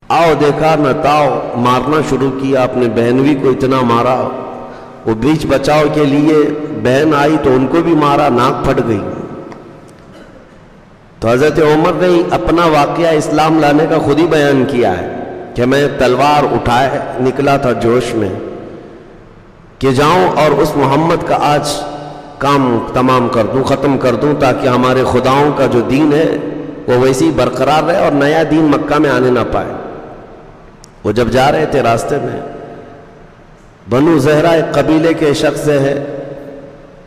آؤ دیکھا نہ تاؤ، مارنا شروع کیا، اپنے بہنوی کو اتنا مارا، وہ بیچ بچاؤ کے لیے بہن آئی تو ان کو بھی مارا، ناک پھٹ گئی۔ تو حضرت عمر نے اپنا واقعہ اسلام لانے کا خود ہی بیان کیا ہے کہ میں تلوار اٹھائے نکلا تھا جوش میں کہ جاؤں اور اس محمد کا آج کام تمام کر دوں، ختم کر دوں، تاکہ ہمارے خداؤں کا جو دین ہے وہ ویسے ہی برقرار رہے اور نیا دین مکہ میں آنے نہ پائے۔ وہ جب جا رہے تھے راستے میں بنو زہرہ ایک قبیلے کے شخص ہے،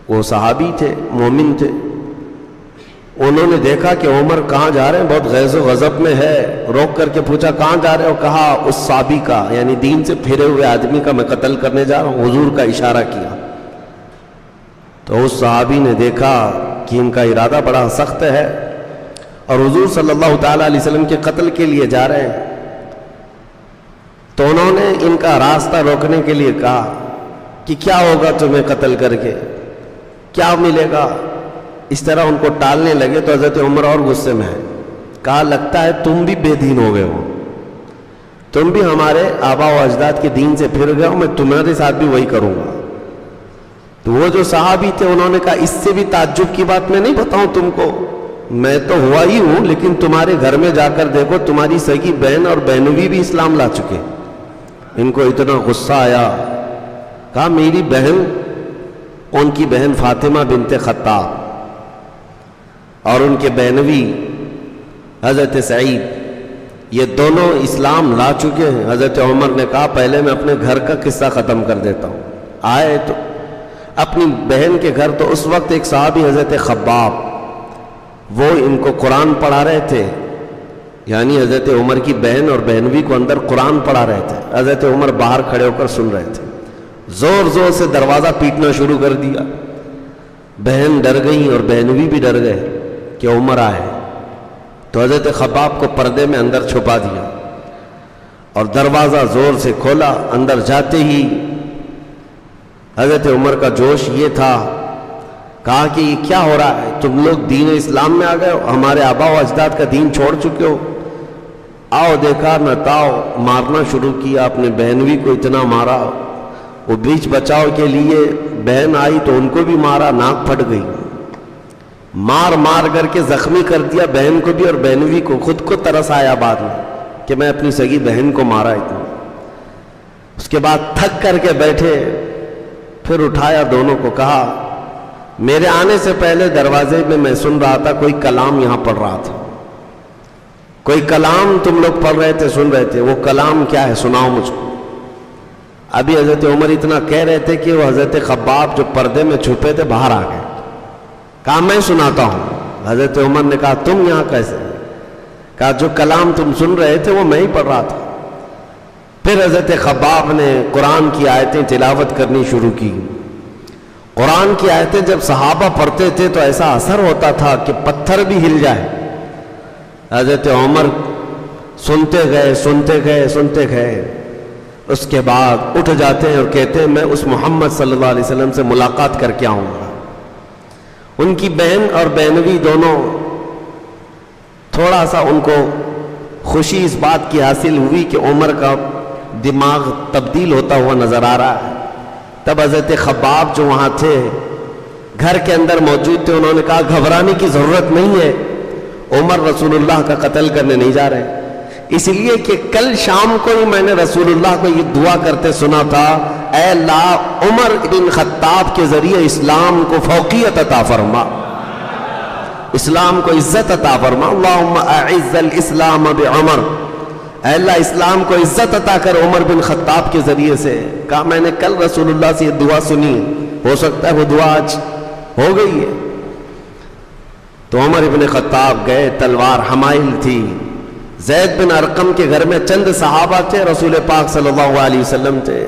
وہ صحابی تھے، مومن تھے، انہوں نے دیکھا کہ عمر کہاں جا رہے ہیں، بہت غیظ و غضب میں ہے، روک کر کے پوچھا کہاں جا رہے ہو؟ کہا اس صحابی کا، یعنی دین سے پھرے ہوئے آدمی کا میں قتل کرنے جا رہا ہوں، حضور کا اشارہ کیا۔ تو اس صحابی نے دیکھا کہ ان کا ارادہ بڑا سخت ہے اور حضور صلی اللہ تعالیٰ علیہ وسلم کے قتل کے لیے جا رہے ہیں، تو انہوں نے ان کا راستہ روکنے کے لیے کہا کہ کیا ہوگا تمہیں قتل کر کے، کیا ملے گا؟ اس طرح ان کو ٹالنے لگے تو حضرت عمر اور غصے میں ہے، کہا لگتا ہے تم بھی بے دین ہو گئے ہو، تم بھی ہمارے آبا و اجداد کے دین سے پھر گئے ہو، میں تمہارے ساتھ بھی وہی کروں گا۔ تو وہ جو صحابی تھے انہوں نے کہا اس سے بھی تعجب کی بات میں نہیں بتاؤں تم کو، میں تو ہوا ہی ہوں، لیکن تمہارے گھر میں جا کر دیکھو تمہاری سگی بہن اور بہنوی بھی اسلام لا چکے۔ ان کو اتنا غصہ آیا، کہا میری بہن، ان کی بہن فاطمہ بنت خطاب اور ان کے بہنوی حضرت سعید، یہ دونوں اسلام لا چکے ہیں۔ حضرت عمر نے کہا پہلے میں اپنے گھر کا قصہ ختم کر دیتا ہوں۔ آئے تو اپنی بہن کے گھر، تو اس وقت ایک صحابی حضرت خباب، وہ ان کو قرآن پڑھا رہے تھے، یعنی حضرت عمر کی بہن اور بہنوی کو اندر قرآن پڑھا رہے تھے، حضرت عمر باہر کھڑے ہو کر سن رہے تھے۔ زور زور سے دروازہ پیٹنا شروع کر دیا، بہن ڈر گئی اور بہنوی بھی ڈر گئے کہ عمر آئے، تو حضرت خباب کو پردے میں اندر چھپا دیا اور دروازہ زور سے کھولا۔ اندر جاتے ہی حضرت عمر کا جوش یہ تھا، کہا کہ یہ کیا ہو رہا ہے، تم لوگ دین اسلام میں آ گئے ہو، ہمارے آبا و اجداد کا دین چھوڑ چکے ہو۔ آؤ دیکھا نہ تاؤ، مارنا شروع کیا، اپنے بہنوی کو اتنا مارا، وہ بیچ بچاؤ کے لیے بہن آئی تو ان کو بھی مارا، ناک پھٹ گئی، مار مار کر کے زخمی کر دیا بہن کو بھی اور بہنوی کو۔ خود کو ترس آیا بعد میں کہ میں اپنی سگی بہن کو مارا اتنا۔ اس کے بعد تھک کر کے بیٹھے، پھر اٹھایا دونوں کو، کہا میرے آنے سے پہلے دروازے میں سن رہا تھا کوئی کلام یہاں پڑھ رہا تھا، کوئی کلام تم لوگ پڑھ رہے تھے، سن رہے تھے، وہ کلام کیا ہے سناؤ مجھ کو۔ ابھی حضرت عمر اتنا کہہ رہے تھے کہ وہ حضرت خباب جو پردے میں چھپے تھے باہر آ گئے، کہا میں سناتا ہوں۔ حضرت عمر نے کہا تم یہاں کیسے؟ کہا جو کلام تم سن رہے تھے وہ میں ہی پڑھ رہا تھا۔ پھر حضرت خباب نے قرآن کی آیتیں تلاوت کرنی شروع کی۔ قرآن کی آیتیں جب صحابہ پڑھتے تھے تو ایسا اثر ہوتا تھا کہ پتھر بھی ہل جائے۔ حضرت عمر سنتے گئے سنتے گئے سنتے گئے، اس کے بعد اٹھ جاتے ہیں اور کہتے ہیں میں اس محمد صلی اللہ علیہ وسلم سے ملاقات کر کے آؤں گا۔ ان کی بہن اور بہنوی دونوں تھوڑا سا ان کو خوشی اس بات کی حاصل ہوئی کہ عمر کا دماغ تبدیل ہوتا ہوا نظر آ رہا ہے۔ تب حضرت خباب جو وہاں تھے، گھر کے اندر موجود تھے، انہوں نے کہا گھبرانے کی ضرورت نہیں ہے، عمر رسول اللہ کا قتل کرنے نہیں جا رہے، اس لیے کہ کل شام کو ہی میں نے رسول اللہ کو یہ دعا کرتے سنا تھا، اے اللہ عمر بن خطاب کے ذریعے اسلام کو فوقیت عطا فرما، اسلام کو عزت عطا فرما، اللہم اعز الاسلام بعمر، اے اللہ اسلام کو عزت عطا کر عمر بن خطاب کے ذریعے سے۔ کہا میں نے کل رسول اللہ سے یہ دعا سنی، ہو سکتا ہے وہ دعا آج ہو گئی ہے۔ تو عمر بن خطاب گئے، تلوار حمائل تھی، زید بن ارقم کے گھر میں چند صحابہ تھے، رسول پاک صلی اللہ علیہ وسلم تھے۔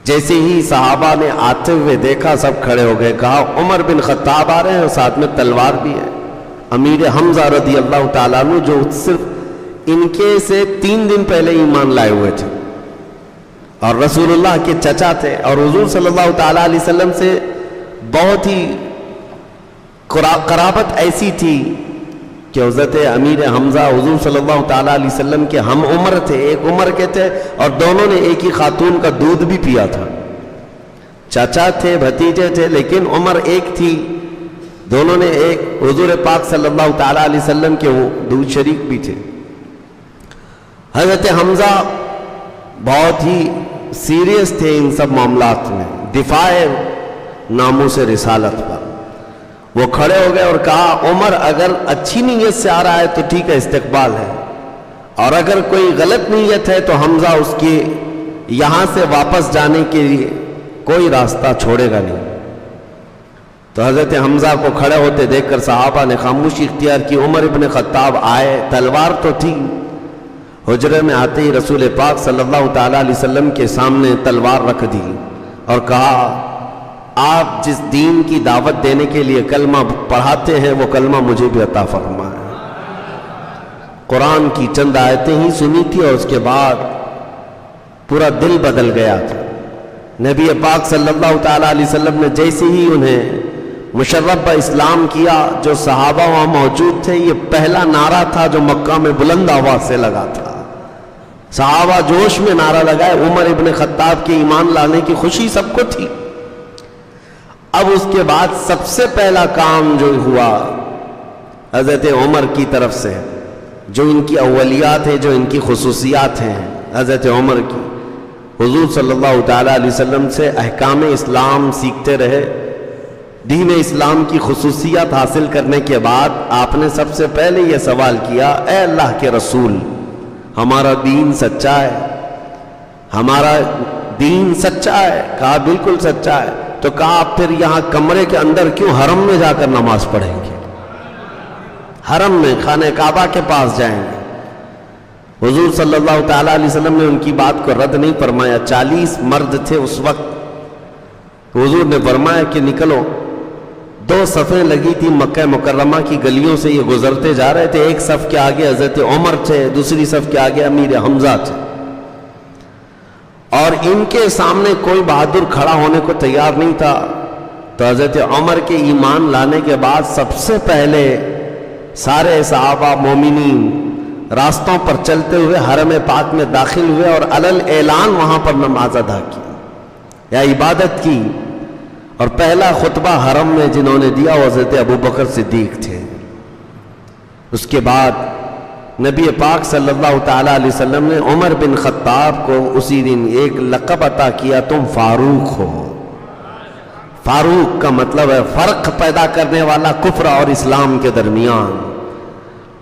جیسے ہی صحابہ نے آتے ہوئے دیکھا سب کھڑے ہو گئے، کہا عمر بن خطاب آ رہے ہیں اور ساتھ میں تلوار بھی ہے۔ امیر حمزہ رضی اللہ تعالیٰ عنہ جو صرف ان کے سے 3 دن پہلے ایمان لائے ہوئے تھے اور رسول اللہ کے چچا تھے، اور حضور صلی اللہ تعالیٰ علیہ وسلم سے بہت ہی قرابت ایسی تھی کہ حضرت امیر حمزہ حضور صلی اللہ تعالیٰ علیہ وسلم کے ہم عمر تھے، ایک عمر کے تھے، اور دونوں نے ایک ہی خاتون کا دودھ بھی پیا تھا. چاچا تھے، بھتیجے تھے، لیکن عمر ایک تھی. دونوں نے ایک حضور پاک صلی اللہ تعالیٰ علیہ وسلم کے وہ دودھ شریک بھی تھے. حضرت حمزہ بہت ہی سیریس تھے ان سب معاملات میں، دفاع ناموس رسالت پر. وہ کھڑے ہو گئے اور کہا عمر اگر اچھی نیت سے آ رہا ہے تو ٹھیک ہے، استقبال ہے، اور اگر کوئی غلط نیت ہے تو حمزہ اس کے یہاں سے واپس جانے کے لیے کوئی راستہ چھوڑے گا نہیں. تو حضرت حمزہ کو کھڑے ہوتے دیکھ کر صحابہ نے خاموشی اختیار کی. عمر ابن خطاب آئے، تلوار تو تھی، حجرے میں آتے ہی رسول پاک صلی اللہ تعالیٰ علیہ وسلم کے سامنے تلوار رکھ دی اور کہا آپ جس دین کی دعوت دینے کے لیے کلمہ پڑھاتے ہیں وہ کلمہ مجھے بھی عطا فرمائے. قرآن کی چند آیتیں ہی سنی تھی اور اس کے بعد پورا دل بدل گیا تھا. نبی پاک صلی اللہ تعالیٰ علیہ وسلم نے جیسے ہی انہیں مشرف اسلام کیا، جو صحابہ وہاں موجود تھے، یہ پہلا نعرہ تھا جو مکہ میں بلند آواز سے لگا تھا. صحابہ جوش میں نعرہ لگائے. عمر ابن خطاب کے ایمان لانے کی خوشی سب کو تھی. اب اس کے بعد سب سے پہلا کام جو ہوا حضرت عمر کی طرف سے، جو ان کی اولیات ہیں، جو ان کی خصوصیات ہیں حضرت عمر کی، حضور صلی اللہ تعالیٰ علیہ وسلم سے احکام اسلام سیکھتے رہے. دین اسلام کی خصوصیات حاصل کرنے کے بعد آپ نے سب سے پہلے یہ سوال کیا، اے اللہ کے رسول، ہمارا دین سچا ہے؟ ہمارا دین سچا ہے؟ کہا بالکل سچا ہے. تو کہا آپ پھر یہاں کمرے کے اندر کیوں حرم میں جا کر نماز پڑھیں گے؟ حرم میں خانہ کعبہ کے پاس جائیں گے. حضور صلی اللہ تعالیٰ علیہ وسلم نے ان کی بات کو رد نہیں فرمایا. 40 مرد تھے اس وقت. حضور نے فرمایا کہ نکلو. 2 صفیں لگی تھی مکہ مکرمہ کی گلیوں سے، یہ گزرتے جا رہے تھے. ایک صف کے آگے حضرت عمر تھے، دوسری صف کے آگے امیر حمزہ تھے، اور ان کے سامنے کوئی بہادر کھڑا ہونے کو تیار نہیں تھا. تو حضرت عمر کے ایمان لانے کے بعد سب سے پہلے سارے صحابہ مومنین راستوں پر چلتے ہوئے حرم پاک میں داخل ہوئے اور علل اعلان وہاں پر نماز ادا کی یا عبادت کی. اور پہلا خطبہ حرم میں جنہوں نے دیا وہ حضرت ابوبکر صدیق تھے. اس کے بعد نبی پاک صلی اللہ تعالیٰ علیہ وسلم نے عمر بن خطاب کو اسی دن ایک لقب عطا کیا، تم فاروق ہو. فاروق کا مطلب ہے فرق پیدا کرنے والا کفر اور اسلام کے درمیان.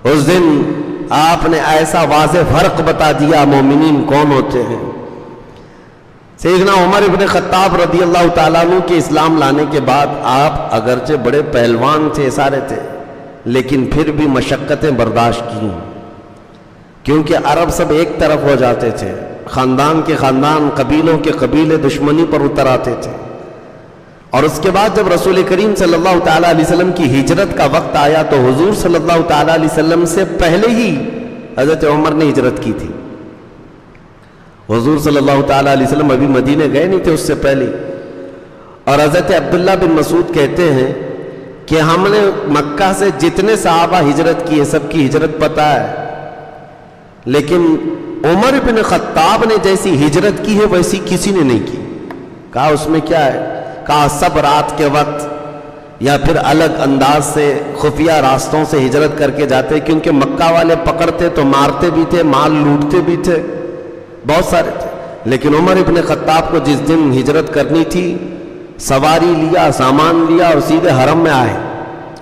اس دن آپ نے ایسا واضح فرق بتا دیا مومنین کون ہوتے ہیں. سیدنا عمر ابن خطاب رضی اللہ تعالیٰ عنہ کے اسلام لانے کے بعد آپ اگرچہ بڑے پہلوان تھے، سارے تھے، لیکن پھر بھی مشقتیں برداشت کی، کیونکہ عرب سب ایک طرف ہو جاتے تھے، خاندان کے خاندان، قبیلوں کے قبیلے دشمنی پر اتر آتے تھے. اور اس کے بعد جب رسول کریم صلی اللہ تعالیٰ علیہ وسلم کی ہجرت کا وقت آیا تو حضور صلی اللہ تعالیٰ علیہ وسلم سے پہلے ہی حضرت عمر نے ہجرت کی تھی. حضور صلی اللہ تعالیٰ علیہ وسلم ابھی مدینے گئے نہیں تھے اس سے پہلے. اور حضرت عبداللہ بن مسعود کہتے ہیں کہ ہم نے مکہ سے جتنے صحابہ ہجرت کی ہے سب کی ہجرت پتہ ہے، لیکن عمر بن خطاب نے جیسی ہجرت کی ہے ویسی کسی نے نہیں کی. کہا اس میں کیا ہے؟ کہا سب رات کے وقت یا پھر الگ انداز سے خفیہ راستوں سے ہجرت کر کے جاتے، کیونکہ مکہ والے پکڑتے تو مارتے بھی تھے، مال لوٹتے بھی تھے، بہت سارے تھے. لیکن عمر ابن خطاب کو جس دن ہجرت کرنی تھی سواری لیا، سامان لیا اور سیدھے حرم میں آئے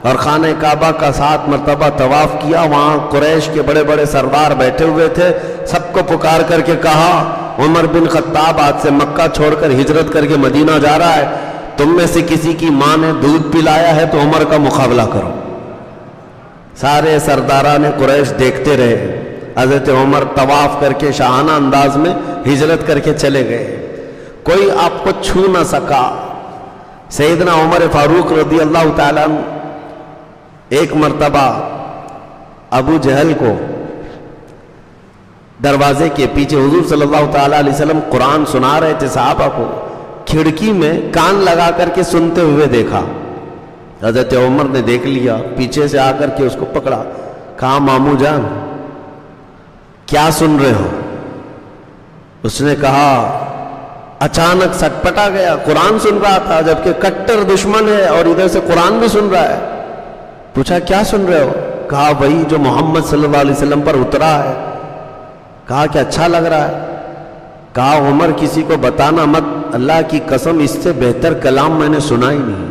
اور خانہ کعبہ کا 7 مرتبہ طواف کیا. وہاں قریش کے بڑے بڑے سردار بیٹھے ہوئے تھے، سب کو پکار کر کے کہا عمر بن خطاب آج سے مکہ چھوڑ کر ہجرت کر کے مدینہ جا رہا ہے، تم میں سے کسی کی ماں نے دودھ پلایا ہے تو عمر کا مقابلہ کرو. سارے سرداران قریش دیکھتے رہے. حضرت عمر طواف کر کے شاہانہ انداز میں ہجرت کر کے چلے گئے، کوئی آپ کو چھو نہ سکا. سیدنا عمر فاروق رضی اللہ تعالیٰ عنہ ایک مرتبہ ابو جہل کو دروازے کے پیچھے حضور صلی اللہ تعالیٰ علیہ وسلم قرآن سنا رہے تھے صحابہ کو، کھڑکی میں کان لگا کر کے سنتے ہوئے دیکھا. حضرت عمر نے دیکھ لیا، پیچھے سے آ کر کے اس کو پکڑا. کہا ماموں جان کیا سن رہے ہو؟ اس نے کہا اچانک سٹپٹا گیا، قرآن سن رہا تھا جبکہ کٹر دشمن ہے اور ادھر سے قرآن بھی سن رہا ہے۔ پوچھا کیا سن رہے ہو؟ کہا وہی جو محمد صلی اللہ علیہ وسلم پر اترا ہے۔ کہا کہ اچھا لگ رہا ہے؟ کہا عمر کسی کو بتانا مت، اللہ کی قسم اس سے بہتر کلام میں نے سنا ہی نہیں۔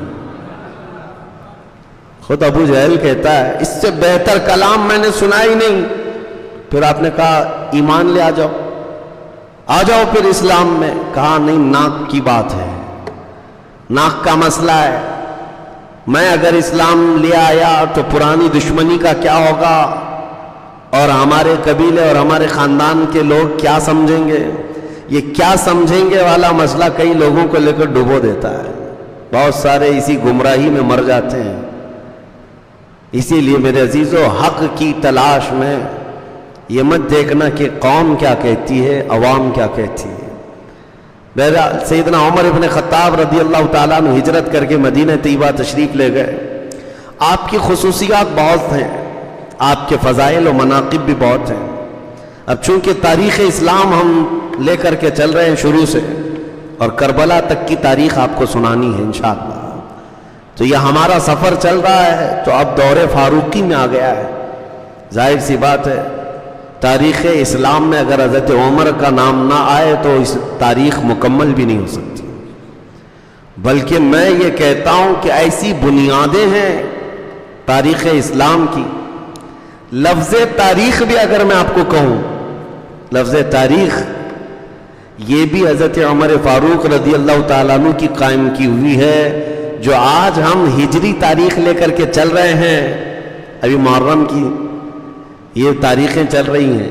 خود ابو جہل کہتا ہے اس سے بہتر کلام میں نے سنا ہی نہیں۔ پھر آپ نے کہا ایمان لے آ جاؤ پھر اسلام میں۔ کہا نہیں، ناک کی بات ہے، ناک کا مسئلہ ہے، میں اگر اسلام لے آیا تو پرانی دشمنی کا کیا ہوگا، اور ہمارے قبیلے اور ہمارے خاندان کے لوگ کیا سمجھیں گے؟ یہ کیا سمجھیں گے والا مسئلہ کئی لوگوں کو لے کر ڈبو دیتا ہے، بہت سارے اسی گمراہی میں مر جاتے ہیں۔ اسی لیے میرے عزیزو، حق کی تلاش میں یہ مت دیکھنا کہ قوم کیا کہتی ہے، عوام کیا کہتی ہے۔ بہرحال سیدنا عمر ابن خطاب رضی اللہ تعالیٰ عنہ ہجرت کر کے مدینہ طیبہ تشریف لے گئے۔ آپ کی خصوصیات بہت ہیں، آپ کے فضائل و مناقب بھی بہت ہیں۔ اب چونکہ تاریخ اسلام ہم لے کر کے چل رہے ہیں شروع سے، اور کربلا تک کی تاریخ آپ کو سنانی ہے انشاءاللہ، تو یہ ہمارا سفر چل رہا ہے تو اب دور فاروقی میں آ گیا ہے۔ ظاہر سی بات ہے تاریخ اسلام میں اگر حضرت عمر کا نام نہ آئے تو اس تاریخ مکمل بھی نہیں ہو سکتی، بلکہ میں یہ کہتا ہوں کہ ایسی بنیادیں ہیں تاریخ اسلام کی۔ لفظ تاریخ بھی اگر میں آپ کو کہوں، لفظ تاریخ یہ بھی حضرت عمر فاروق رضی اللہ تعالیٰ عنہ کی قائم کی ہوئی ہے، جو آج ہم ہجری تاریخ لے کر کے چل رہے ہیں۔ ابھی محرم کی یہ تاریخیں چل رہی ہیں،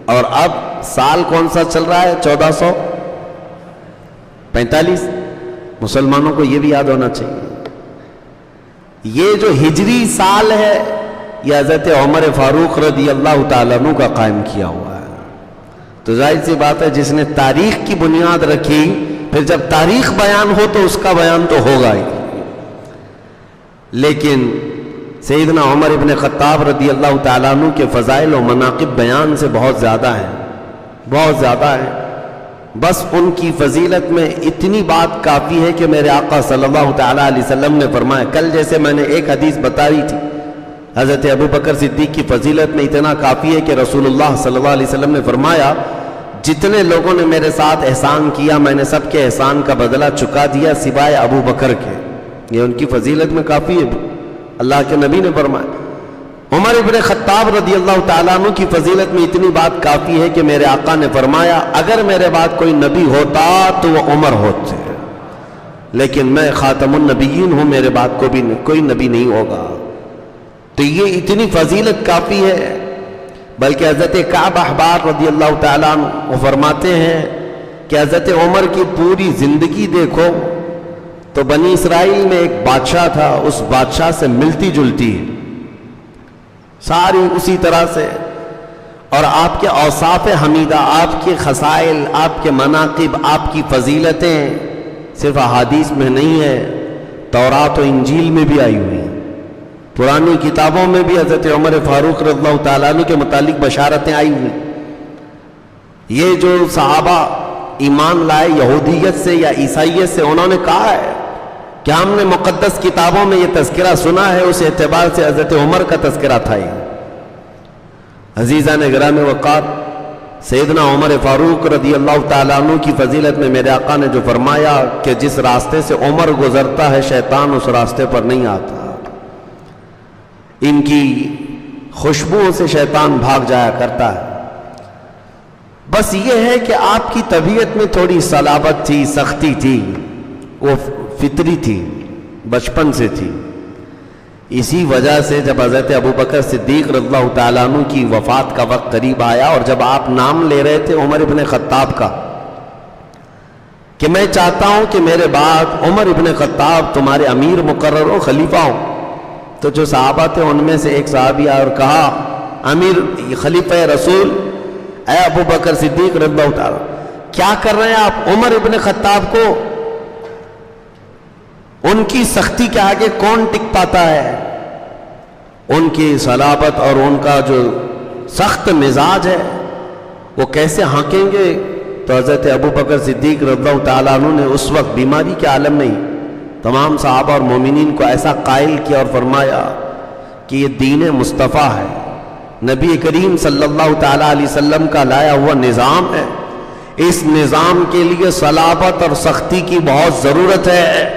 اور اب سال کون سا چل رہا ہے؟ 1445۔ مسلمانوں کو یہ بھی یاد ہونا چاہیے، یہ جو ہجری سال ہے یہ حضرت عمر فاروق رضی اللہ تعالیٰ عنہ کا قائم کیا ہوا ہے۔ تو ظاہر سی بات ہے جس نے تاریخ کی بنیاد رکھی، پھر جب تاریخ بیان ہو تو اس کا بیان تو ہوگا ہی۔ لیکن سیدنا عمر ابن خطاب رضی اللہ تعالیٰ عنہ کے فضائل و مناقب بیان سے بہت زیادہ ہیں، بہت زیادہ ہیں۔ بس ان کی فضیلت میں اتنی بات کافی ہے کہ میرے آقا صلی اللہ تعالیٰ علیہ وسلم نے فرمایا، کل جیسے میں نے ایک حدیث بتائی تھی حضرت ابو بکر صدیق کی فضیلت میں اتنا کافی ہے کہ رسول اللہ صلی اللہ علیہ وسلم نے فرمایا جتنے لوگوں نے میرے ساتھ احسان کیا میں نے سب کے احسان کا بدلہ چکا دیا سوائے ابو بکر کے۔ یہ ان کی فضیلت میں کافی ہے، اللہ کے نبی نے فرمایا۔ عمر ابن خطاب رضی اللہ تعالیٰ عنہ کی فضیلت میں اتنی بات کافی ہے کہ میرے آقا نے فرمایا اگر میرے بعد کوئی نبی ہوتا تو وہ عمر ہوتے، لیکن میں خاتم النبیین ہوں، میرے بعد کو بھی کوئی نبی نہیں ہوگا۔ تو یہ اتنی فضیلت کافی ہے۔ بلکہ حضرت کعب احبار رضی اللہ تعالیٰ عنہ وہ فرماتے ہیں کہ حضرت عمر کی پوری زندگی دیکھو تو بنی اسرائیل میں ایک بادشاہ تھا، اس بادشاہ سے ملتی جلتی ساری اسی طرح سے، اور آپ کے اوصاف حمیدہ، آپ کے خصائل، آپ کے مناقب، آپ کی فضیلتیں صرف احادیث میں نہیں ہے، تورات و انجیل میں بھی آئی ہوئی ہیں، پرانی کتابوں میں بھی حضرت عمر فاروق رضی اللہ تعالیٰ عنہ کے متعلق بشارتیں آئی ہوئی۔ یہ جو صحابہ ایمان لائے یہودیت سے یا عیسائیت سے، انہوں نے کہا ہے کہ ہم نے مقدس کتابوں میں یہ تذکرہ سنا ہے، اس اعتبار سے حضرت عمر کا تذکرہ تھا یہ۔ عزیزان گرامی وقار، سیدنا عمر فاروق رضی اللہ تعالیٰ عنہ کی فضیلت میں میرے آقا نے جو فرمایا کہ جس راستے سے عمر گزرتا ہے شیطان اس راستے پر نہیں آتا، ان کی خوشبوؤں سے شیطان بھاگ جایا کرتا ہے۔ بس یہ ہے کہ آپ کی طبیعت میں تھوڑی صلابت تھی، سختی تھی، وہ فطری تھی، بچپن سے تھی۔ اسی وجہ سے جب حضرت ابو بکر صدیق رضی اللہ تعالیٰ عنہ کی وفات کا وقت قریب آیا، اور جب آپ نام لے رہے تھے عمر ابن خطاب کا کہ میں چاہتا ہوں کہ میرے بعد عمر ابن خطاب تمہارے امیر مقرر ہو، خلیفہ ہو، تو جو صحابہ تھے ان میں سے ایک صحابی آیا اور کہا امیر خلیفہ رسول اے ابو بکر صدیق رضی اللہ تعالیٰ، کیا کر رہے ہیں آپ؟ عمر ابن خطاب کو ان کی سختی کے آگے کون ٹک پاتا ہے؟ ان کی صلابت اور ان کا جو سخت مزاج ہے وہ کیسے ہانکیں گے؟ تو حضرت ابو بکر صدیق رضی اللہ تعالیٰ عنہ نے اس وقت بیماری کے عالم میں ہی تمام صحابہ اور مومنین کو ایسا قائل کیا اور فرمایا کہ یہ دین مصطفیٰ ہے، نبی کریم صلی اللہ تعالیٰ علیہ وسلم کا لایا ہوا نظام ہے، اس نظام کے لیے صلابت اور سختی کی بہت ضرورت ہے،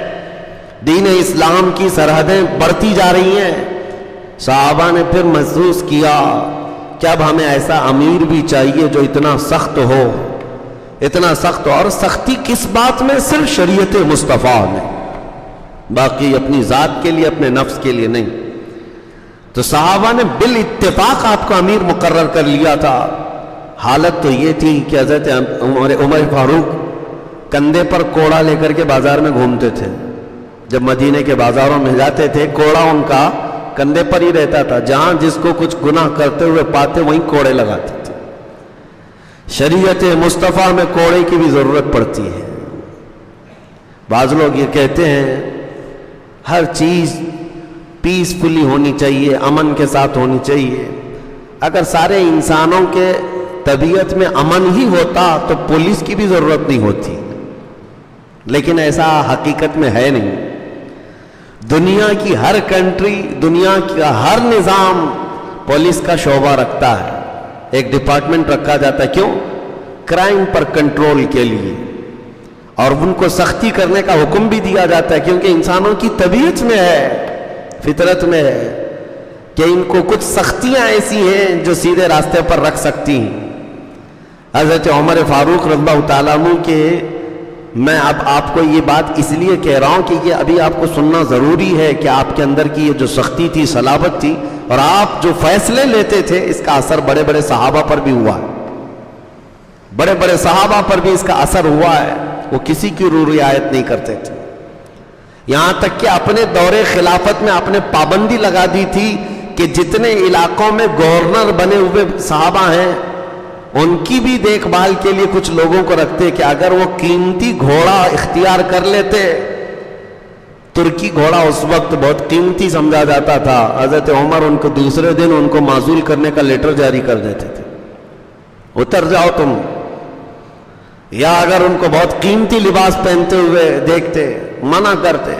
دین اسلام کی سرحدیں بڑھتی جا رہی ہیں۔ صحابہ نے پھر محسوس کیا کہ اب ہمیں ایسا امیر بھی چاہیے جو اتنا سخت ہو، اتنا سخت ہو، اور سختی کس بات میں؟ صرف شریعت مصطفیٰ میں، باقی اپنی ذات کے لیے، اپنے نفس کے لیے نہیں۔ تو صحابہ نے بالاتفاق آپ کو امیر مقرر کر لیا تھا۔ حالت تو یہ تھی کہ حضرت عمر فاروق کندھے پر کوڑا لے کر کے بازار میں گھومتے تھے، جب مدینے کے بازاروں میں جاتے تھے کوڑا ان کا کندھے پر ہی رہتا تھا، جہاں جس کو کچھ گناہ کرتے ہوئے پاتے وہیں کوڑے لگاتے تھے۔ شریعت مصطفیٰ میں کوڑے کی بھی ضرورت پڑتی ہے۔ بعض لوگ یہ کہتے ہیں ہر چیز پیسفلی ہونی چاہیے، امن کے ساتھ ہونی چاہیے۔ اگر سارے انسانوں کے طبیعت میں امن ہی ہوتا تو پولیس کی بھی ضرورت نہیں ہوتی، لیکن ایسا حقیقت میں ہے نہیں۔ دنیا کی ہر کنٹری، دنیا کا ہر نظام پولیس کا شعبہ رکھتا ہے، ایک ڈپارٹمنٹ رکھا جاتا ہے۔ کیوں؟ کرائم پر کنٹرول کے لیے، اور ان کو سختی کرنے کا حکم بھی دیا جاتا ہے، کیونکہ انسانوں کی طبیعت میں ہے، فطرت میں ہے کہ ان کو کچھ سختیاں ایسی ہیں جو سیدھے راستے پر رکھ سکتی ہیں۔ حضرت عمر فاروق رضی اللہ تعالیٰ عنہ کے، میں اب آپ کو یہ بات اس لیے کہہ رہا ہوں کہ یہ ابھی آپ کو سننا ضروری ہے کہ آپ کے اندر کی یہ جو سختی تھی، صلابت تھی، اور آپ جو فیصلے لیتے تھے، اس کا اثر بڑے بڑے صحابہ پر بھی ہوا ہے، بڑے بڑے صحابہ پر بھی اس کا اثر ہوا ہے۔ وہ کسی کی رعایت نہیں کرتے تھے، یہاں تک کہ اپنے دور خلافت میں آپ نے پابندی لگا دی تھی کہ جتنے علاقوں میں گورنر بنے ہوئے صحابہ ہیں ان کی بھی دیکھ بھال کے لیے کچھ لوگوں کو رکھتے کہ اگر وہ قیمتی گھوڑا اختیار کر لیتے، ترکی گھوڑا اس وقت بہت قیمتی سمجھا جاتا تھا، حضرت عمر ان کو دوسرے دن ان کو معزول کرنے کا لیٹر جاری کر دیتے تھے، اتر جاؤ تم۔ یا اگر ان کو بہت قیمتی لباس پہنتے ہوئے دیکھتے، منع کرتے۔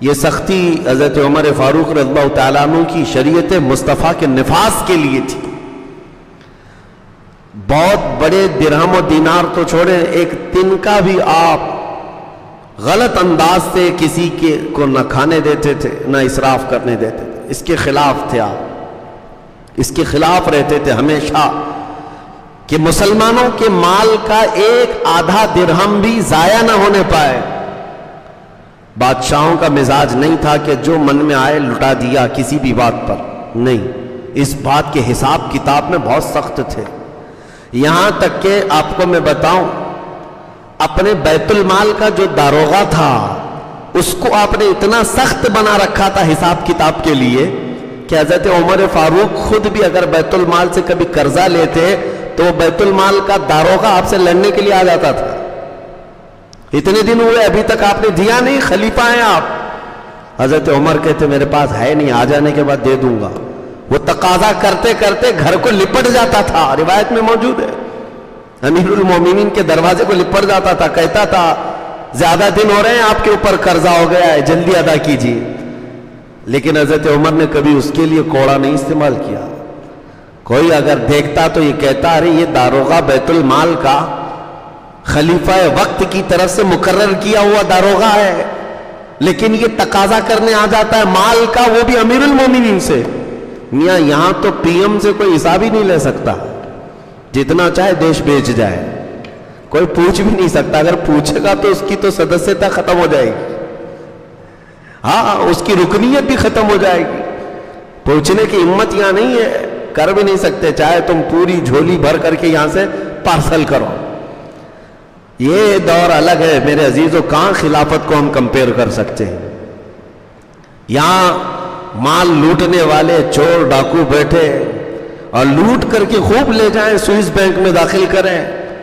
یہ سختی حضرت عمر فاروق رضی اللہ تعالیٰ عنہ کی شریعت مصطفیٰ کے نفاذ کے لیے تھی۔ بہت بڑے درہم و دینار تو چھوڑیں، ایک تن کا بھی آپ غلط انداز سے کسی کو نہ کھانے دیتے تھے، نہ اسراف کرنے دیتے تھے۔ اس کے خلاف تھے آپ، اس کے خلاف رہتے تھے ہمیشہ کہ مسلمانوں کے مال کا ایک آدھا درہم بھی ضائع نہ ہونے پائے۔ بادشاہوں کا مزاج نہیں تھا کہ جو من میں آئے لٹا دیا کسی بھی بات پر، نہیں، اس بات کے حساب کتاب میں بہت سخت تھے۔ یہاں تک کہ آپ کو میں بتاؤں، اپنے بیت المال کا جو داروغہ تھا اس کو آپ نے اتنا سخت بنا رکھا تھا حساب کتاب کے لیے کہ حضرت عمر فاروق خود بھی اگر بیت المال سے کبھی قرضہ لیتے تو بیت المال کا داروغہ آپ سے لڑنے کے لیے آ جاتا تھا۔ اتنے دن ہوئے ابھی تک آپ نے دیا نہیں، خلیفہ ہیں آپ۔ حضرت عمر کہتے میرے پاس ہے نہیں، آ جانے کے بعد دے دوں گا۔ وہ تقاضا کرتے کرتے گھر کو لپٹ جاتا تھا، روایت میں موجود ہے، امیر المومنین کے دروازے کو لپٹ جاتا تھا، کہتا تھا زیادہ دن ہو رہے ہیں آپ کے اوپر قرضہ ہو گیا ہے، جلدی ادا کیجیے۔ لیکن حضرت عمر نے کبھی اس کے لیے کوڑا نہیں استعمال کیا۔ کوئی اگر دیکھتا تو یہ کہتا ارے یہ داروغہ بیت المال کا خلیفہ وقت کی طرف سے مقرر کیا ہوا داروغہ ہے، لیکن یہ تقاضا کرنے آ جاتا ہے مال کا، وہ بھی امیر المومنین سے۔ میاں یہاں تو پی ایم سے کوئی حساب ہی نہیں لے سکتا، جتنا چاہے دیش بیچ جائے، کوئی پوچھ بھی نہیں سکتا۔ اگر پوچھے گا تو اس کی تو سدسیتا ختم ہو جائے گی، ہاں اس کی رکنیت بھی ختم ہو جائے گی۔ پوچھنے کی ہمت یہاں نہیں ہے، کر بھی نہیں سکتے، چاہے تم پوری جھولی بھر کر کے یہاں سے پارسل کرو۔ یہ دور الگ ہے میرے عزیزوں، کہاں خلافت کو ہم کمپیئر کر سکتے ہیں۔ یہاں مال لوٹنے والے چور ڈاکو بیٹھے اور لوٹ کر کے خوب لے جائیں، سوئس بینک میں داخل کریں،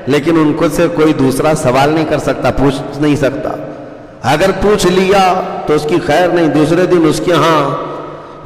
لیکن ان کو سے کوئی دوسرا سوال نہیں کر سکتا، پوچھ نہیں سکتا۔ اگر پوچھ لیا تو اس کی خیر نہیں، دوسرے دن اس کے ہاں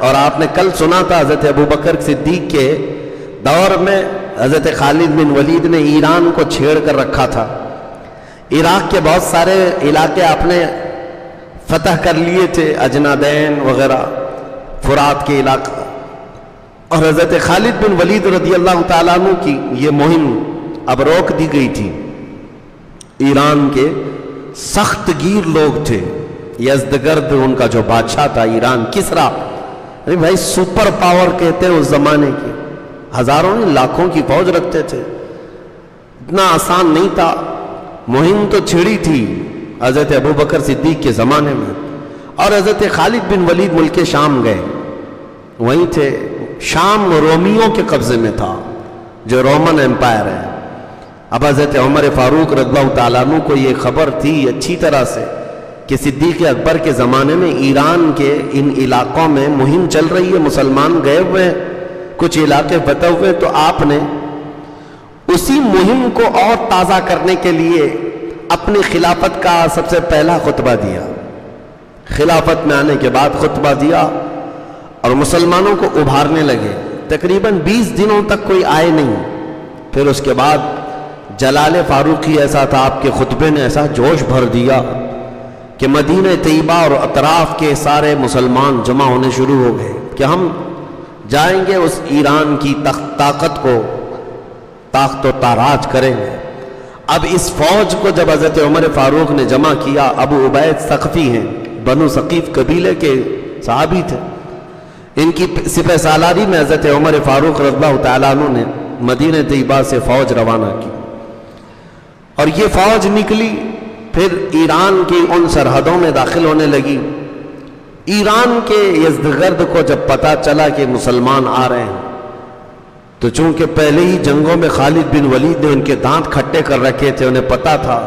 اور آپ نے کل سنا تھا حضرت ابو بکر صدیق کے دور میں حضرت خالد بن ولید نے ایران کو چھیڑ کر رکھا تھا. عراق کے بہت سارے علاقے آپ نے فتح کر لیے تھے، اجنادین وغیرہ، فرات کے علاقہ، اور حضرت خالد بن ولید رضی اللہ تعالیٰ عنہ کی یہ مہم اب روک دی گئی تھی. ایران کے سخت گیر لوگ تھے، یزدگرد ان کا جو بادشاہ تھا ایران، کسرا، ارے بھائی سپر پاور کہتے ہیں اس زمانے کی، ہزاروں لاکھوں کی فوج رکھتے تھے، اتنا آسان نہیں تھا. مہم تو چھڑی تھی حضرت ابو بکر صدیق کے زمانے میں، اور حضرت خالد بن ولید ملک شام گئے، وہیں تھے. شام رومیوں کے قبضے میں تھا، جو رومن امپائر ہے. اب حضرت عمر فاروق رضی اللہ تعالیٰ عنہ کو یہ خبر تھی اچھی طرح سے کہ صدیق اکبر کے زمانے میں ایران کے ان علاقوں میں مہم چل رہی ہے، مسلمان گئے ہوئے ہیں، کچھ علاقے فتح ہوئے. تو آپ نے اسی مہم کو اور تازہ کرنے کے لیے اپنی خلافت کا سب سے پہلا خطبہ دیا. خلافت میں آنے کے بعد خطبہ دیا اور مسلمانوں کو ابھارنے لگے. تقریباً 20 دنوں تک کوئی آئے نہیں. پھر اس کے بعد جلال فاروقی ایسا تھا، آپ کے خطبے نے ایسا جوش بھر دیا کہ مدینہ طیبہ اور اطراف کے سارے مسلمان جمع ہونے شروع ہو گئے کہ ہم جائیں گے اس ایران کی طاقت کو طاقت و تاراج کریں گے. اب اس فوج کو جب حضرت عمر فاروق نے جمع کیا، ابو عبید ثقفی ہیں، بنو ثقیف قبیلے کے صحابی تھے، ان کی سپہ سالاری میں حضرت عمر فاروق رضی اللہ تعالیٰ عنہ نے مدینہ طیبہ سے فوج روانہ کی. اور یہ فوج نکلی، پھر ایران کی ان سرحدوں میں داخل ہونے لگی. ایران کے یزدگرد کو جب پتا چلا کہ مسلمان آ رہے ہیں، تو چونکہ پہلے ہی جنگوں میں خالد بن ولید نے ان کے دانت کھٹے کر رکھے تھے، انہیں پتا تھا،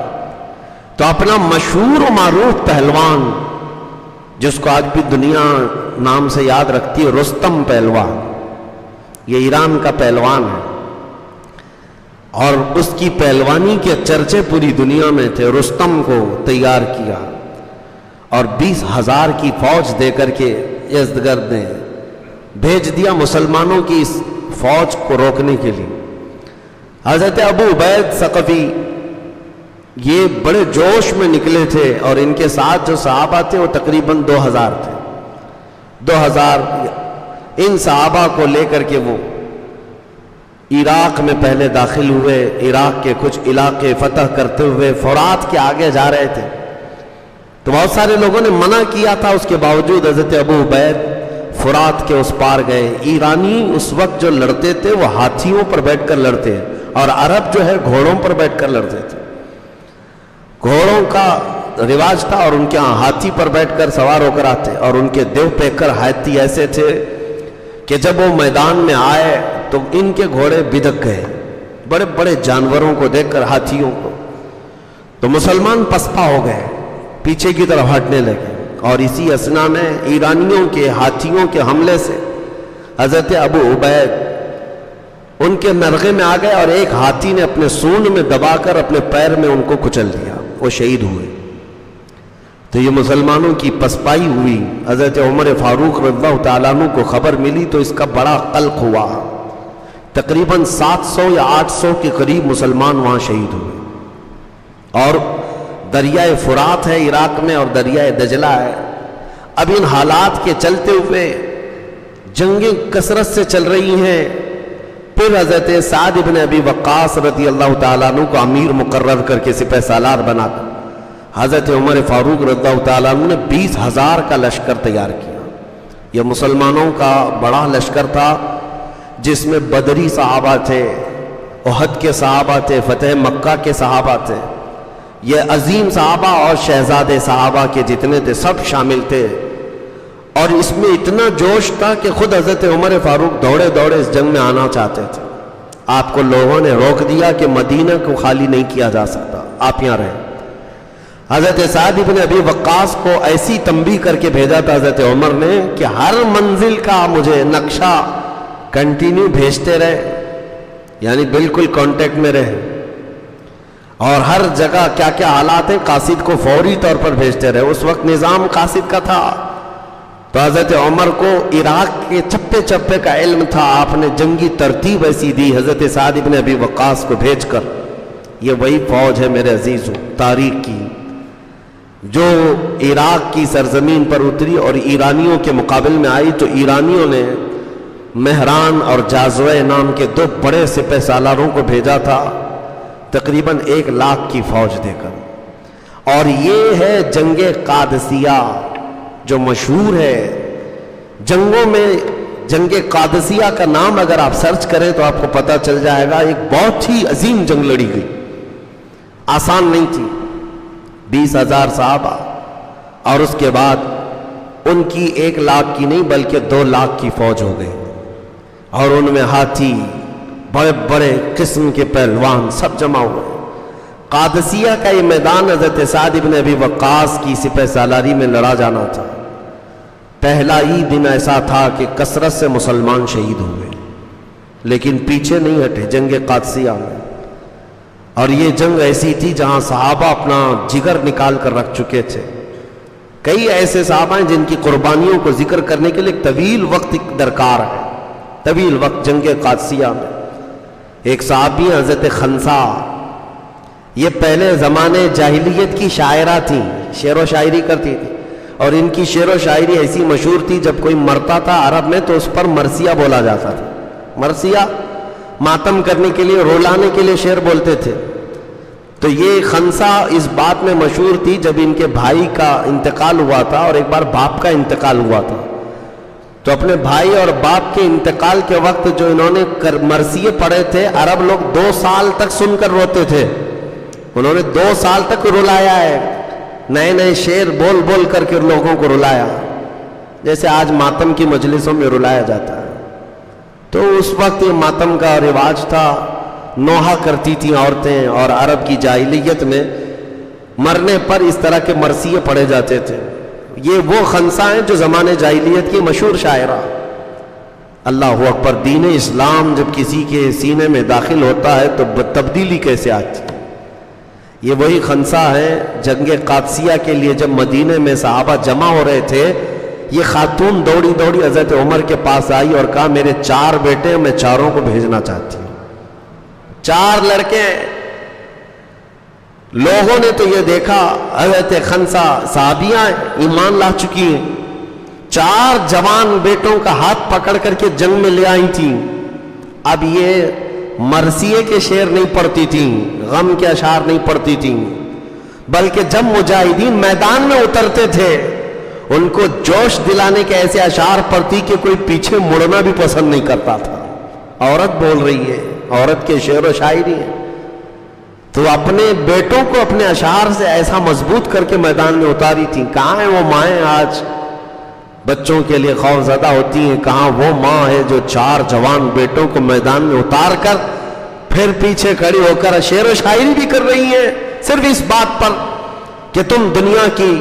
تو اپنا مشہور و معروف پہلوان، جس کو آج بھی دنیا نام سے یاد رکھتی ہے، رستم پہلوان، یہ ایران کا پہلوان ہے اور اس کی پہلوانی کے چرچے پوری دنیا میں تھے. رستم کو تیار کیا اور 20,000 کی فوج دے کر کے یزدگرد نے بھیج دیا مسلمانوں کی اس فوج کو روکنے کے لیے. حضرت ابو عبید ثقفی یہ بڑے جوش میں نکلے تھے، اور ان کے ساتھ جو صحابہ تھے وہ تقریباً 2,000 تھے. 2,000 ان صحابہ کو لے کر کے وہ عراق میں پہلے داخل ہوئے. عراق کے کچھ علاقے فتح کرتے ہوئے فرات کے آگے جا رہے تھے. تو بہت سارے لوگوں نے منع کیا تھا، اس کے باوجود حضرت ابو عبید فرات کے اس پار گئے. ایرانی اس وقت جو لڑتے تھے وہ ہاتھیوں پر بیٹھ کر لڑتے ہیں، اور عرب جو ہے گھوڑوں پر بیٹھ کر لڑتے تھے. گھوڑوں کا رواج تھا، اور ان کے ہاں ہاتھی پر بیٹھ کر سوار ہو کر آتے، اور ان کے دیو پیکر ہاتھی ایسے تھے کہ جب وہ میدان میں آئے تو ان کے گھوڑے بدک گئے. بڑے بڑے جانوروں کو دیکھ کر، ہاتھیوں کو، تو مسلمان پسپا ہو گئے، پیچھے کی طرف ہٹنے لگے. اور اسی اثنا میں ایرانیوں کے ہاتھیوں کے حملے سے حضرت ابو عبید ان کے مرغے میں آ گئے، اور ایک ہاتھی نے اپنے سونڈ میں دبا کر اپنے پیر میں ان کو کچل دیا، وہ شہید ہوئے. تو یہ مسلمانوں کی پسپائی ہوئی. حضرت عمر فاروق رضی اللہ تعالیٰ عنہ کو خبر ملی تو اس کا بڑا قلق ہوا. تقریباً 700 یا 800 کے قریب مسلمان وہاں شہید ہوئے. اور دریائے فرات ہے عراق میں، اور دریائے دجلہ ہے. اب ان حالات کے چلتے ہوئے جنگیں کثرت سے چل رہی ہیں. پھر حضرت سعد بن ابی وقاص رضی اللہ تعالیٰ عنہ کو امیر مقرر کر کے سپہ سالار بنا کر حضرت عمر فاروق رضی اللہ تعالیٰ عنہ نے 20,000 کا لشکر تیار کیا. یہ مسلمانوں کا بڑا لشکر تھا، جس میں بدری صحابہ تھے، احد کے صحابہ تھے، فتح مکہ کے صحابہ تھے. یہ عظیم صحابہ اور شہزادے صحابہ کے جتنے تھے سب شامل تھے. اور اس میں اتنا جوش تھا کہ خود حضرت عمر فاروق دوڑے دوڑے اس جنگ میں آنا چاہتے تھے. آپ کو لوگوں نے روک دیا کہ مدینہ کو خالی نہیں کیا جا سکتا، آپ یہاں رہیں. حضرت سعد بن ابی وقاص کو ایسی تنبیہ کر کے بھیجا تھا حضرت عمر نے کہ ہر منزل کا مجھے نقشہ کنٹینیو بھیجتے رہے، یعنی بالکل کانٹیکٹ میں رہے، اور ہر جگہ کیا کیا حالات ہیں قاصد کو فوری طور پر بھیجتے رہے. اس وقت نظام قاصد کا تھا تو حضرت عمر کو عراق کے چپے چپے کا علم تھا. آپ نے جنگی ترتیب ایسی دی حضرت سعد ابن ابی وقاص کو بھیج کر، یہ وہی فوج ہے میرے عزیزوں تاریخ کی جو عراق کی سرزمین پر اتری اور ایرانیوں کے مقابل میں آئی. تو ایرانیوں نے مہران اور جازوے نام کے 2 بڑے سپہ سالاروں کو بھیجا تھا تقریباً 1 لاکھ کی فوج دے کر. اور یہ ہے جنگ قادسیہ جو مشہور ہے. جنگوں میں جنگ قادسیہ کا نام اگر آپ سرچ کریں تو آپ کو پتہ چل جائے گا. ایک بہت ہی عظیم جنگ لڑی گئی، آسان نہیں تھی. 20,000 صحابہ اور اس کے بعد ان کی 1 لاکھ کی نہیں بلکہ 2 لاکھ کی فوج ہو گئی. اور ان میں ہاتھی، بڑے بڑے قسم کے پہلوان سب جمع ہوئے. قادسیہ کا یہ میدان حضرت سعد ابن ابی وقاص کی سپہ سالاری میں لڑا جانا تھا. پہلا ہی دن ایسا تھا کہ کثرت سے مسلمان شہید ہوئے، لیکن پیچھے نہیں ہٹے جنگ قادسیہ میں. اور یہ جنگ ایسی تھی جہاں صحابہ اپنا جگر نکال کر رکھ چکے تھے. کئی ایسے صحابہ ہیں جن کی قربانیوں کو ذکر کرنے کے لیے طویل وقت درکار ہے، طویل وقت. جنگ قادسیہ میں ایک صحابی حضرت خنسا، یہ پہلے زمانے جاہلیت کی شاعرہ تھیں، شعر و شاعری کرتی تھی. اور ان کی شعر و شاعری ایسی مشہور تھی جب کوئی مرتا تھا عرب میں تو اس پر مرثیہ بولا جاتا تھا. مرثیہ ماتم کرنے کے لیے، رولانے کے لیے شعر بولتے تھے. تو یہ خنسا اس بات میں مشہور تھی جب ان کے بھائی کا انتقال ہوا تھا اور ایک بار باپ کا انتقال ہوا تھا. تو اپنے بھائی اور باپ کے انتقال کے وقت جو انہوں نے مرثیے پڑھے تھے، عرب لوگ 2 سال تک سن کر روتے تھے. انہوں نے 2 سال تک رلایا ہے، نئے نئے شعر بول بول کر کے لوگوں کو رلایا، جیسے آج ماتم کی مجلسوں میں رلایا جاتا ہے. تو اس وقت یہ ماتم کا رواج تھا. نوحہ کرتی تھیں عورتیں، اور عرب کی جاہلیت میں مرنے پر اس طرح کے مرثیے پڑھے جاتے تھے. یہ وہ خنسا ہیں جو زمانے جاہلیت کی مشہور شاعرہ. اللہ اکبر. دین اسلام جب کسی کے سینے میں داخل ہوتا ہے تو تبدیلی کیسے آتی ہے. یہ وہی خنسا ہے. جنگ قادسیہ کے لیے جب مدینے میں صحابہ جمع ہو رہے تھے، یہ خاتون دوڑی دوڑی حضرت عمر کے پاس آئی اور کہا میرے 4 بیٹے، میں چاروں کو بھیجنا چاہتی ہوں. 4 لڑکے ہیں. لوگوں نے تو یہ دیکھا حضرت خنسا صحابیاں ایمان لا چکی ہیں، 4 جوان بیٹوں کا ہاتھ پکڑ کر کے جنگ میں لے آئی تھیں. اب یہ مرثیے کے شعر نہیں پڑھتی تھیں، غم کے اشعار نہیں پڑھتی تھیں، بلکہ جب مجاہدین میدان میں اترتے تھے ان کو جوش دلانے کے ایسے اشعار پڑھتی کہ کوئی پیچھے مڑنا بھی پسند نہیں کرتا تھا. عورت بول رہی ہے، عورت کے شعر و شاعری ہے. تو اپنے بیٹوں کو اپنے اشعار سے ایسا مضبوط کر کے میدان میں اتاری تھیں. کہاں ہیں وہ مائیں آج بچوں کے لیے خوف زدہ ہوتی ہیں؟ کہاں وہ ماں ہے جو 4 جوان بیٹوں کو میدان میں اتار کر پھر پیچھے کھڑی ہو کر شعر و شاعری بھی کر رہی ہیں، صرف اس بات پر کہ تم دنیا کی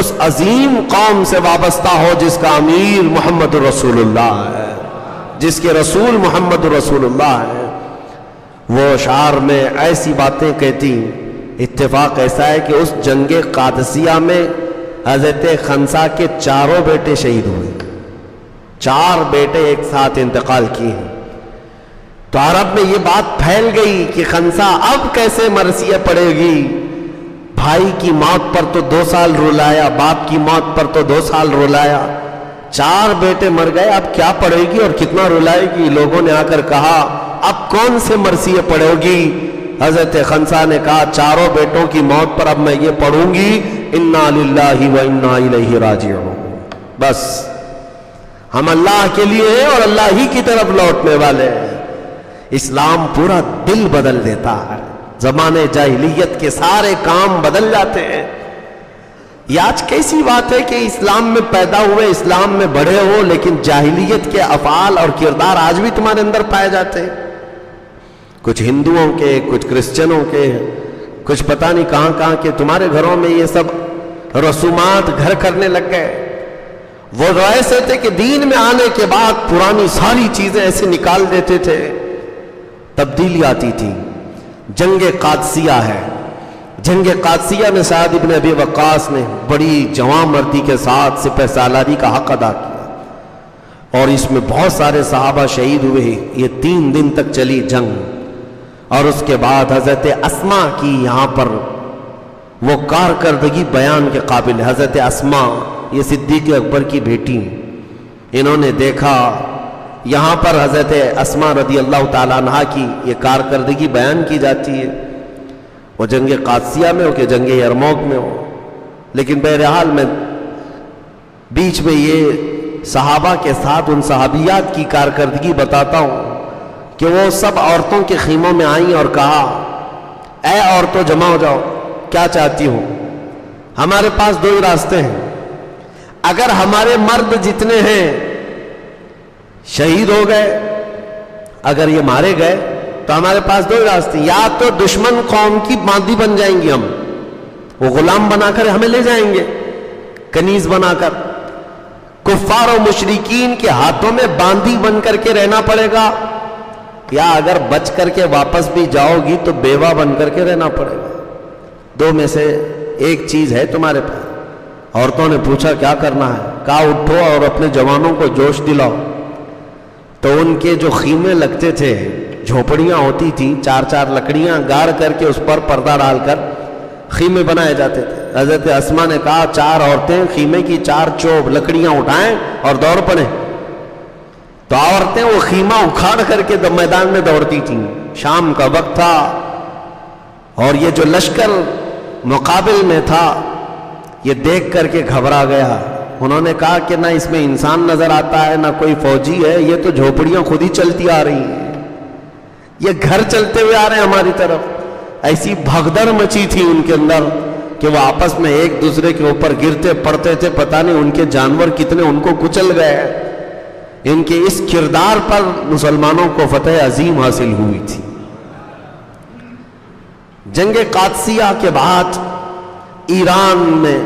اس عظیم قوم سے وابستہ ہو جس کا امیر محمد رسول اللہ ہے، جس کے رسول محمد رسول اللہ ہے. وہ اشعار میں ایسی باتیں کہتی. اتفاق ایسا ہے کہ اس جنگ قادسیہ میں حضرت خنسا کے 4 بیٹے شہید ہوئے. 4 بیٹے ایک ساتھ انتقال کیے ہیں. تو عرب میں یہ بات پھیل گئی کہ خنسا اب کیسے مرثیہ پڑے گی. بھائی کی موت پر تو 2 سال رلایا، باپ کی موت پر تو 2 سال رلایا، 4 بیٹے مر گئے، اب کیا پڑھے گی اور کتنا رلائے گی. لوگوں نے آ کر کہا اب کون سے مرثیے پڑھو گی. حضرت خنسا نے کہا 4 بیٹوں کی موت پر اب میں یہ پڑھوں گی انا للہ و انا الیہ راجعون. بس ہم اللہ کے لیے ہیں اور اللہ ہی کی طرف لوٹنے والے ہیں. اسلام پورا دل بدل دیتا ہے. زمانے جاہلیت کے سارے کام بدل جاتے ہیں. یہ آج کیسی بات ہے کہ اسلام میں پیدا ہوئے، اسلام میں بڑھے ہو، لیکن جاہلیت کے افعال اور کردار آج بھی تمہارے اندر پائے جاتے ہیں. کچھ ہندوؤں کے، کچھ کرسچنوں کے، کچھ پتہ نہیں کہاں کہاں کے. تمہارے گھروں میں یہ سب رسومات گھر کرنے لگ گئے. وہ ایسے تھے کہ دین میں آنے کے بعد پرانی ساری چیزیں ایسے نکال دیتے تھے. تبدیلی آتی تھی. جنگ قادسیہ ہے. جنگ قادسیہ میں سعد ابن ابی وقاص نے بڑی جواں مردی کے ساتھ سپہ سالاری کا حق ادا کیا، اور اس میں بہت سارے صحابہ شہید ہوئے۔ یہ 3 دن تک چلی جنگ، اور اس کے بعد حضرت اسماء کی یہاں پر وہ کارکردگی بیان کے قابل ہے۔ حضرت اسماء یہ صدیق اکبر کی بیٹی، انہوں نے دیکھا یہاں پر حضرت اسماء رضی اللہ تعالیٰ عنہ کی یہ کارکردگی بیان کی جاتی ہے، وہ جنگ قادسیہ میں ہو کہ جنگ یرموک میں ہو۔ لیکن بہرحال میں بیچ میں یہ صحابہ کے ساتھ ان صحابیات کی کارکردگی بتاتا ہوں کہ وہ سب عورتوں کے خیموں میں آئیں اور کہا، اے عورتوں جمع ہو جاؤ، کیا چاہتی ہوں؟ ہمارے پاس 2 ہی راستے ہیں، اگر ہمارے مرد جتنے ہیں شہید ہو گئے، اگر یہ مارے گئے تو ہمارے پاس 2 ہی راستے ہیں، یا تو دشمن قوم کی باندی بن جائیں گی، ہم وہ غلام بنا کر ہمیں لے جائیں گے کنیز بنا کر، کفار و مشرکین کے ہاتھوں میں باندی بن کر کے رہنا پڑے گا، یا اگر بچ کر کے واپس بھی جاؤ گی تو بیوہ بن کر کے رہنا پڑے گا، 2 میں سے ایک چیز ہے تمہارے پاس۔ عورتوں نے پوچھا کیا کرنا ہے؟ کہا اٹھو اور اپنے جوانوں کو جوش دلاؤ۔ تو ان کے جو خیمے لگتے تھے، جھوپڑیاں ہوتی تھیں، 4 لکڑیاں گاڑ کر کے اس پر پردہ ڈال کر خیمے بنائے جاتے تھے۔ حضرت اسماء نے کہا 4 عورتیں خیمے کی 4 چوب لکڑیاں اٹھائیں اور دوڑ پڑیں۔ تو عورتیں وہ خیمہ اکھاڑ کر کے میدان میں دوڑتی تھیں۔ شام کا وقت تھا اور یہ جو لشکر مقابل میں تھا یہ دیکھ کر کے گھبرا گیا۔ انہوں نے کہا کہ نہ اس میں انسان نظر آتا ہے، نہ کوئی فوجی ہے، یہ تو جھوپڑیاں خود ہی چلتی آ رہی ہیں، یہ گھر چلتے ہوئے آ رہے ہیں ہماری طرف۔ ایسی بھگدڑ مچی تھی ان کے اندر کہ وہ آپس میں ایک دوسرے کے اوپر گرتے پڑتے تھے، پتہ نہیں ان کے جانور کتنے ان کو کچل گئے۔ ان کے اس کردار پر مسلمانوں کو فتح عظیم حاصل ہوئی تھی۔ جنگ قادسیہ کے بعد ایران میں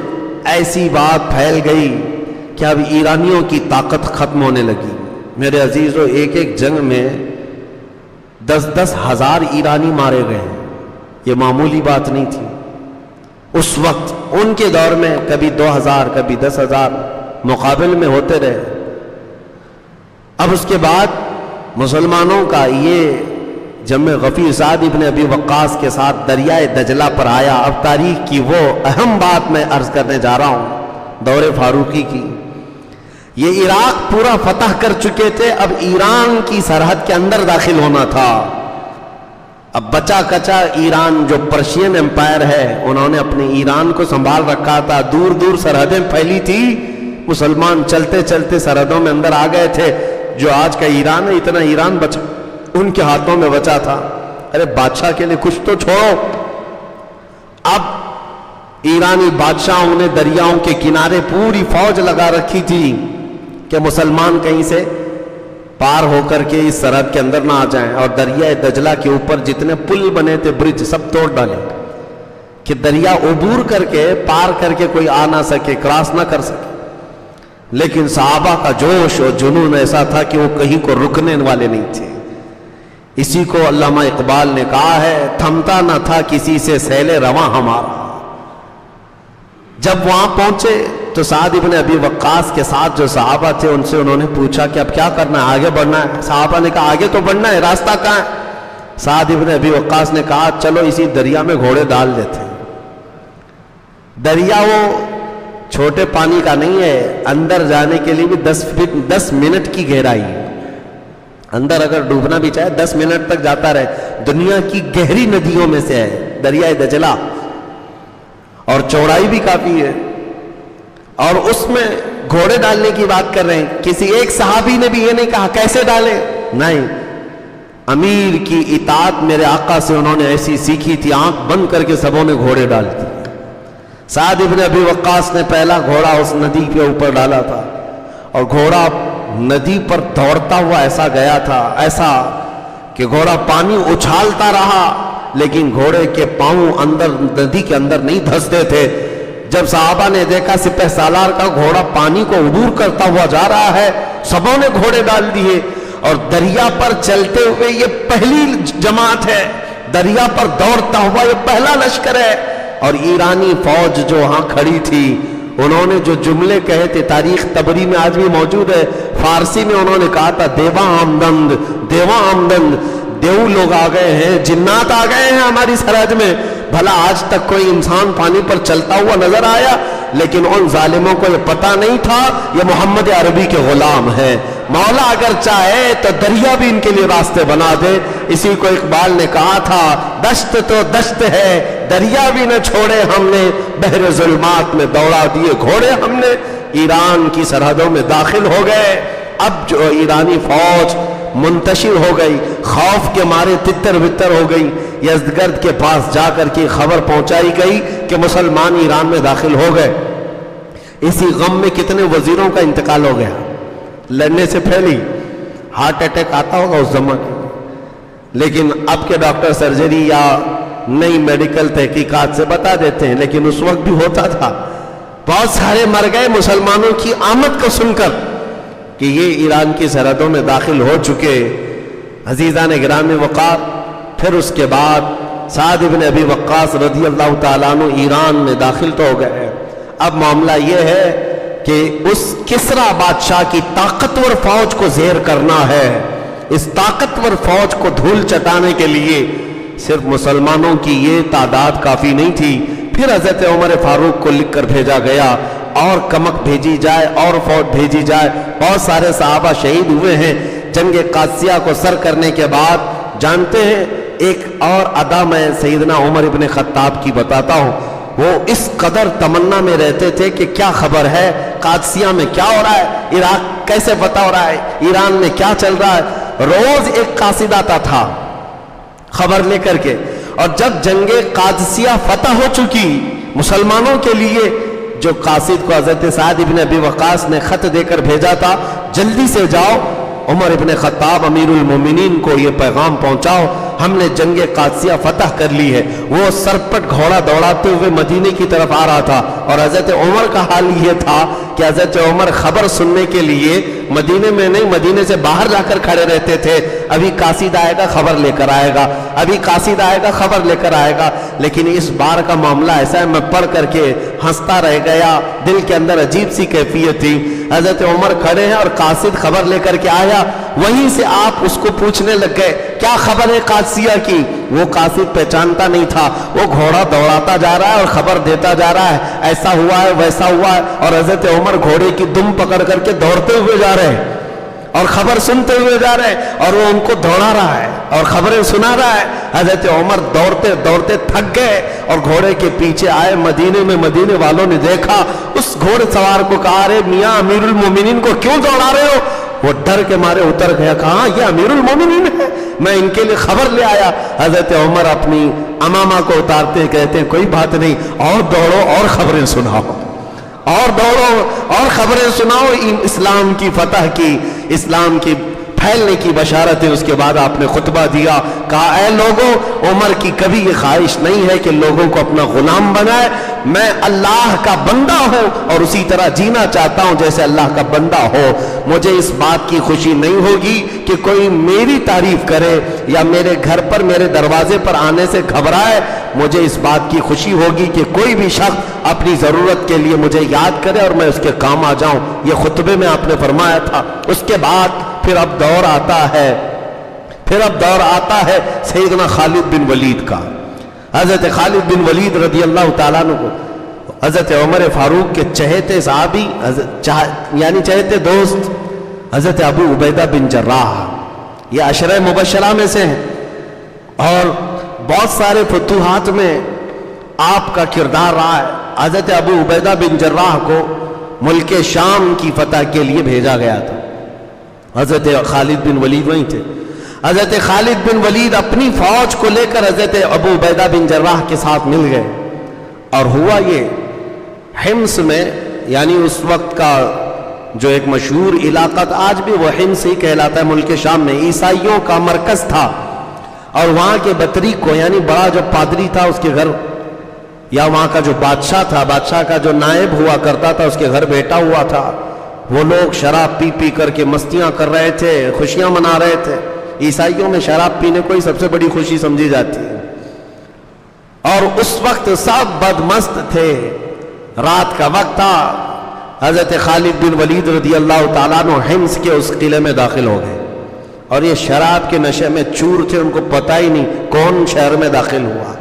ایسی بات پھیل گئی کہ اب ایرانیوں کی طاقت ختم ہونے لگی۔ میرے عزیزو، ایک جنگ میں 10 ہزار ایرانی مارے گئے ہیں، یہ معمولی بات نہیں تھی۔ اس وقت ان کے دور میں کبھی 2000 کبھی 10,000 مقابل میں ہوتے رہے۔ اب اس کے بعد مسلمانوں کا یہ جمع غفیر سعد ابن ابی وقاص کے ساتھ دریائے دجلہ پر آیا۔ اب تاریخ کی وہ اہم بات میں عرض کرنے جا رہا ہوں، دور فاروقی کی۔ یہ عراق پورا فتح کر چکے تھے، اب ایران کی سرحد کے اندر داخل ہونا تھا۔ اب بچا کچا ایران جو پرشین امپائر ہے، انہوں نے اپنے ایران کو سنبھال رکھا تھا، دور دور سرحدیں پھیلی تھی، مسلمان چلتے چلتے سرحدوں میں اندر آ گئے تھے۔ جو آج کا ایران ہے، اتنا ایران بچا ان کے ہاتھوں میں بچا تھا۔ ارے بادشاہ کے لیے کچھ تو چھوڑو۔ اب ایرانی بادشاہوں نے دریاؤں کے کنارے پوری فوج لگا رکھی تھی کہ مسلمان کہیں سے پار ہو کر کے اس سرحد کے اندر نہ آ جائیں، اور دریائے دجلہ کے اوپر جتنے پل بنے تھے، برج، سب توڑ ڈالے کہ دریا عبور کر کے پار کر کے کوئی آ نہ سکے، کراس نہ کر سکے۔ لیکن صحابہ کا جوش اور جنون ایسا تھا کہ وہ کہیں کو رکنے والے نہیں تھے۔ اسی کو علامہ اقبال نے کہا ہے، تھمتا نہ تھا کسی سے سیل رواں ہمارا۔ جب وہاں پہنچے تو سعد ابن ابی وقاص کے ساتھ جو صحابہ تھے ان سے انہوں نے پوچھا کہ اب کیا کرنا ہے، آگے بڑھنا ہے؟ صحابہ نے کہا آگے تو بڑھنا ہے، راستہ کہاں ہے؟ سعد ابن ابی وقاص نے کہا چلو اسی دریا میں گھوڑے ڈال دیتے ہیں۔ دریا وہ چھوٹے پانی کا نہیں ہے، اندر جانے کے لیے بھی 10 منٹ کی گہرائی ہے۔ اندر اگر ڈوبنا بھی چاہے 10 منٹ تک جاتا رہے۔ دنیا کی گہری ندیوں میں سے ہے دریائے دجلہ، اور چوڑائی بھی کافی ہے، اور اس میں گھوڑے ڈالنے کی بات کر رہے ہیں۔ کسی ایک صحابی نے بھی یہ نہیں کہا کیسے ڈالے، نہیں، امیر کی اطاعت میرے آقا سے انہوں نے ایسی سیکھی تھی، آنکھ بند کر کے سبوں نے گھوڑے ڈال دی۔ سعد ابن ابی وقاص نے پہلا گھوڑا اس ندی کے اوپر ڈالا تھا، اور گھوڑا ندی پر دوڑتا ہوا ایسا گیا تھا، ایسا کہ گھوڑا پانی اچھالتا رہا، لیکن گھوڑے کے پاؤں اندر ندی کے اندر نہیں دھستے تھے۔ جب صحابہ نے دیکھا سپہ سالار کا گھوڑا پانی کو عبور کرتا ہوا جا رہا ہے، سبوں نے گھوڑے ڈال دیے، اور دریا پر چلتے ہوئے یہ پہلی جماعت ہے، دریا پر دوڑتا ہوا یہ پہلا لشکر ہے اور ایرانی فوج جو وہاں کھڑی تھی انہوں نے جو جملے کہے تھے، تاریخ طبری میں آج بھی موجود ہے، فارسی میں انہوں نے کہا تھا دیوا آمدند، دیوا آمدند، دیو لوگ آ گئے ہیں، جنات آ گئے ہیں ہماری سرحد میں۔ بھلا آج تک کوئی انسان پانی پر چلتا ہوا نظر آیا؟ لیکن ان ظالموں کو یہ پتہ نہیں تھا یہ محمد عربی کے غلام ہیں۔ مولا اگر چاہے تو دریا بھی ان کے لیے راستے بنا دے۔ اسی کو اقبال نے کہا تھا، دشت تو دشت ہے دریا بھی نہ چھوڑے ہم نے، بحر ظلمات میں دوڑا دیے گھوڑے ہم نے۔ ایران کی سرحدوں میں داخل ہو گئے۔ اب جو ایرانی فوج منتشر ہو گئی، خوف کے مارے تتر بتر ہو گئی۔ یزدگرد کے پاس جا کر کے خبر پہنچائی گئی کہ مسلمان ایران میں داخل ہو گئے۔ اسی غم میں کتنے وزیروں کا انتقال ہو گیا، لڑنے سے پہلے ہارٹ اٹیک آتا ہوگا اس زمانے میں، لیکن اب کے ڈاکٹر سرجری یا نئی میڈیکل تحقیقات سے بتا دیتے ہیں، لیکن اس وقت بھی ہوتا تھا۔ بہت سارے مر گئے مسلمانوں کی آمد کو سن کر کہ یہ ایران کی سرحدوں میں داخل ہو چکے۔ عزیزان گرامی وقار، پھر اس کے بعد سعد بن ابی وقاص رضی اللہ تعالیٰ عنہ ایران میں داخل تو ہو گئے۔ اب معاملہ یہ ہے کہ اس کسریٰ بادشاہ کی طاقتور فوج کو زیر کرنا ہے۔ اس طاقتور فوج کو دھول چٹانے کے لیے صرف مسلمانوں کی یہ تعداد کافی نہیں تھی، پھر حضرت عمر فاروق کو لکھ کر بھیجا گیا اور کمک بھیجی جائے اور فوج بھیجی جائے۔ بہت سارے صحابہ شہید ہوئے ہیں۔ جنگ قادسیہ کو سر کرنے کے بعد جانتے ہیں ایک اور ادا میں سیدنا عمر ابن خطاب کی بتاتا ہوں۔ وہ اس قدر تمنا میں رہتے تھے کہ کیا خبر ہے، قادسیہ میں کیا ہو رہا ہے، عراق کیسے فتح ہو رہا ہے، ایران میں کیا چل رہا ہے۔ روز ایک قاصد آتا تھا خبر لے کر کے، اور جب جنگ قادسیہ فتح ہو چکی مسلمانوں کے لیے، جو قاصد کو حضرت سعد ابن ابی وقاص نے خط دے کر بھیجا تھا، جلدی سے جاؤ عمر ابن خطاب امیر المومنین کو یہ پیغام پہنچاؤ، ہم نے جنگ قادسیہ فتح کر لی ہے۔ وہ سرپٹ گھوڑا دوڑاتے ہوئے مدینے کی طرف آ رہا تھا، اور حضرت عمر کا حال یہ تھا کہ حضرت عمر خبر سننے کے لیے مدینے میں نہیں، مدینے سے باہر جا کر کھڑے رہتے تھے۔ ابھی قاصد آئے گا خبر لے کر آئے گا، ابھی قاصد آئے گا خبر لے کر آئے گا۔ لیکن اس بار کا معاملہ ایسا ہے، میں پڑھ کر کے ہنستا رہ گیا، دل کے اندر عجیب سی کیفیت تھی۔ حضرت عمر کھڑے ہیں اور قاصد خبر لے کر کے آیا، وہیں سے آپ اس کو پوچھنے لگ گئے کیا خبر ہے قادسیہ کی۔ وہ قاصد پہچانتا نہیں تھا، وہ گھوڑا دوڑاتا جا رہا ہے اور خبر دیتا جا رہا ہے، ایسا ہوا ہے ویسا ہوا ہے، اور حضرت عمر گھوڑے کی دم پکڑ کر کے دوڑتے ہوئے جا رہے ہیں اور خبر سنتے ہوئے جا رہے ہیں، اور وہ ان کو دوڑا رہا ہے اور خبریں سنا رہا ہے۔ حضرت عمر دوڑتے دوڑتے تھک گئے اور گھوڑے کے پیچھے آئے مدینے میں۔ مدینے والوں نے دیکھا، اس گھوڑ سوار کو کہا، ارے میاں امیر المومنین کو کیوں دوڑا رہے ہو؟ وہ ڈر کے مارے اتر گیا، کہا یہ امیر المومنین ہے، میں ان کے لیے خبر لے آیا۔ حضرت عمر اپنی امامہ کو اتارتے کہتے ہیں کوئی بات نہیں، اور دوڑو اور خبریں سناؤ، اور دوڑو اور خبریں سناؤ اسلام کی فتح کی، اسلام کی پھیلنے کی بشارت ہے۔ اس کے بعد آپ نے خطبہ دیا، کہا اے لوگوں، عمر کی کبھی یہ خواہش نہیں ہے کہ لوگوں کو اپنا غلام بنائے، میں اللہ کا بندہ ہوں اور اسی طرح جینا چاہتا ہوں جیسے اللہ کا بندہ ہو۔ مجھے اس بات کی خوشی نہیں ہوگی کہ کوئی میری تعریف کرے یا میرے گھر پر میرے دروازے پر آنے سے گھبرائے، مجھے اس بات کی خوشی ہوگی کہ کوئی بھی شخص اپنی ضرورت کے لیے مجھے یاد کرے اور میں اس کے کام آ جاؤں۔ یہ خطبے میں آپ نے فرمایا تھا۔ اس کے بعد پھر اب دور آتا ہے سیدنا خالد بن ولید کا۔ حضرت خالد بن ولید رضی اللہ تعالیٰ عنہ کو حضرت عمر فاروق کے چہیتے صحابی یعنی چہیتے دوست حضرت ابو عبیدہ بن جراح، یہ عشرہ مبشرہ میں سے ہیں، اور بہت سارے فتوحات میں آپ کا کردار رہا ہے۔ حضرت ابو عبیدہ بن جراح کو ملک شام کی فتح کے لیے بھیجا گیا تھا، حضرت خالد بن ولید وہیں تھے۔ حضرت خالد بن ولید اپنی فوج کو لے کر حضرت ابو عبیدہ بن جراح کے ساتھ مل گئے، اور ہوا یہ حمص میں، یعنی اس وقت کا جو ایک مشہور علاقہ تھا، آج بھی وہ حمص ہی کہلاتا ہے، ملک شام میں عیسائیوں کا مرکز تھا، اور وہاں کے بطریق کو یعنی بڑا جو پادری تھا اس کے گھر، یا وہاں کا جو بادشاہ تھا، بادشاہ کا جو نائب ہوا کرتا تھا، اس کے گھر بیٹا ہوا تھا، وہ لوگ شراب پی پی کر کے مستیاں کر رہے تھے، خوشیاں منا رہے تھے۔ عیسائیوں میں شراب پینے کو ہی سب سے بڑی خوشی سمجھی جاتی ہے۔ اور اس وقت سب بدمست تھے، رات کا وقت تھا۔ حضرت خالد بن ولید رضی اللہ تعالیٰ عنہ حمص کے اس قلعے میں داخل ہو گئے، اور یہ شراب کے نشے میں چور تھے، ان کو پتہ ہی نہیں کون شہر میں داخل ہوا،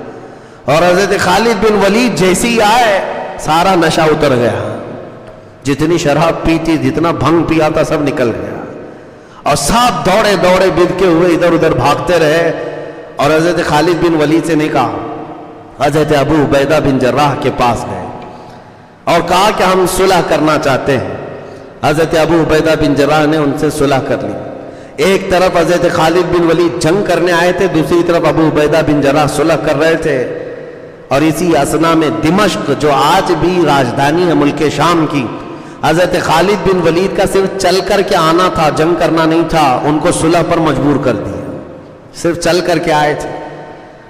اور حضرت خالد بن ولید جیسے ہی آئے سارا نشہ اتر گیا، جتنی شراب پی تھی، جتنا بھنگ پیا تھا، سب نکل گیا، اور سب دوڑے دوڑے بدکے ہوئے ادھر ادھر بھاگتے رہے، اور حضرت خالد بن ولید سے نہیں کہا، حضرت ابو عبیدہ بن جراح کے پاس گئے اور کہا کہ ہم صلح کرنا چاہتے ہیں۔ حضرت ابو عبیدہ بن جراح نے ان سے صلح کر لی۔ ایک طرف حضرت خالد بن ولید جنگ کرنے آئے تھے، دوسری طرف ابو عبیدہ بن جراح صلح کر رہے تھے، اور اسی اثنا میں دمشق جو آج بھی راجدھانی ہے ملک شام کی، حضرت خالد بن ولید کا صرف چل کر کے آنا تھا، جنگ کرنا نہیں تھا، ان کو صلح پر مجبور کر دیا، صرف چل کر کے آئے تھے،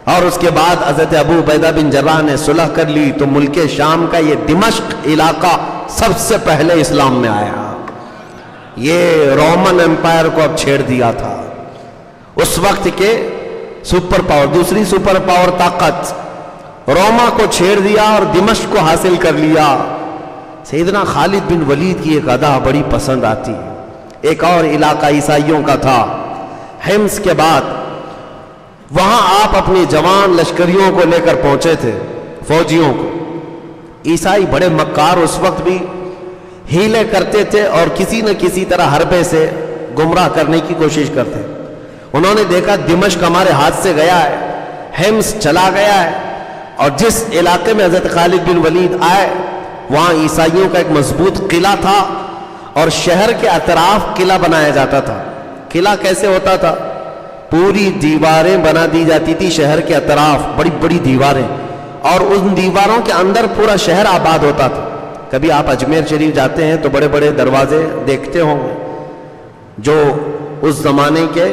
اور اس کے بعد حضرت ابو عبیدہ بن جراح نے صلح کر لی، تو ملک شام کا یہ دمشق علاقہ سب سے پہلے اسلام میں آیا۔ یہ رومن امپائر کو اب چھیڑ دیا تھا، اس وقت کے سپر پاور، دوسری سپر پاور طاقت روما کو چھیڑ دیا اور دمشق کو حاصل کر لیا۔ سیدنا خالد بن ولید کی ایک ادا بڑی پسند آتی ہے۔ ایک اور علاقہ عیسائیوں کا تھا حمص کے بعد، وہاں آپ اپنی جوان لشکریوں کو لے کر پہنچے تھے، فوجیوں کو۔ عیسائی بڑے مکار اس وقت بھی ہیلے کرتے تھے اور کسی نہ کسی طرح حربے سے گمراہ کرنے کی کوشش کرتے۔ انہوں نے دیکھا دمشق ہمارے ہاتھ سے گیا ہے، حمص چلا گیا ہے، اور جس علاقے میں حضرت خالد بن ولید آئے وہاں عیسائیوں کا ایک مضبوط قلعہ تھا، اور شہر کے اطراف قلعہ بنایا جاتا تھا۔ قلعہ کیسے ہوتا تھا؟ پوری دیواریں بنا دی جاتی تھی شہر کے اطراف، بڑی بڑی دیواریں، اور ان دیواروں کے اندر پورا شہر آباد ہوتا تھا۔ کبھی آپ اجمیر شریف جاتے ہیں تو بڑے بڑے دروازے دیکھتے ہوں گے، جو اس زمانے کے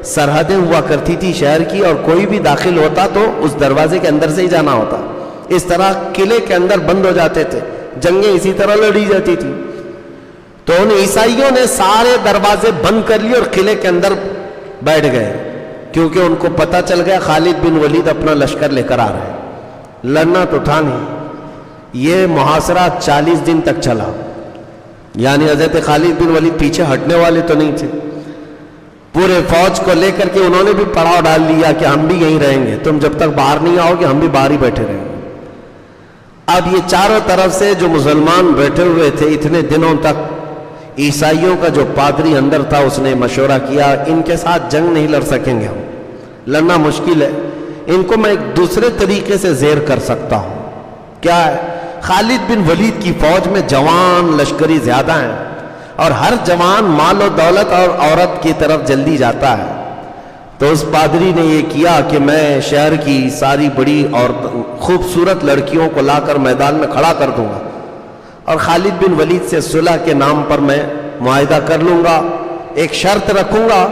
سرحدیں ہوا کرتی تھی شہر کی، اور کوئی بھی داخل ہوتا تو اس دروازے کے اندر سے ہی جانا ہوتا۔ اس طرح قلعے کے اندر بند ہو جاتے تھے، جنگیں اسی طرح لڑی جاتی تھی۔ تو ان عیسائیوں نے سارے دروازے بند کر لیے اور قلعے کے اندر بیٹھ گئے، کیونکہ ان کو پتہ چل گیا خالد بن ولید اپنا لشکر لے کر آ رہے ہیں۔ لڑنا تو تھا نہیں۔ یہ محاصرہ 40 دن تک چلا، یعنی حضرت خالد بن ولید پیچھے ہٹنے والے تو نہیں تھے۔ پورے فوج کو لے کر کے انہوں نے بھی پڑاؤ ڈال لیا کہ ہم بھی یہیں رہیں گے، تم جب تک باہر نہیں آؤ گے ہم بھی باہر ہی بیٹھے رہیں گے۔ اب یہ چاروں طرف سے جو مسلمان بیٹھے ہوئے تھے اتنے دنوں تک، عیسائیوں کا جو پادری اندر تھا اس نے مشورہ کیا، ان کے ساتھ جنگ نہیں لڑ سکیں گے، ہم لڑنا مشکل ہے، ان کو میں ایک دوسرے طریقے سے زیر کر سکتا ہوں۔ کیا ہے؟ خالد بن ولید کی فوج میں جوان لشکری زیادہ ہیں، اور ہر جوان مال و دولت اور عورت کی طرف جلدی جاتا ہے۔ تو اس پادری نے یہ کیا کہ میں شہر کی ساری بڑی اور خوبصورت لڑکیوں کو لا کر میدان میں کھڑا کر دوں گا، اور خالد بن ولید سے صلح کے نام پر میں معاہدہ کر لوں گا، ایک شرط رکھوں گا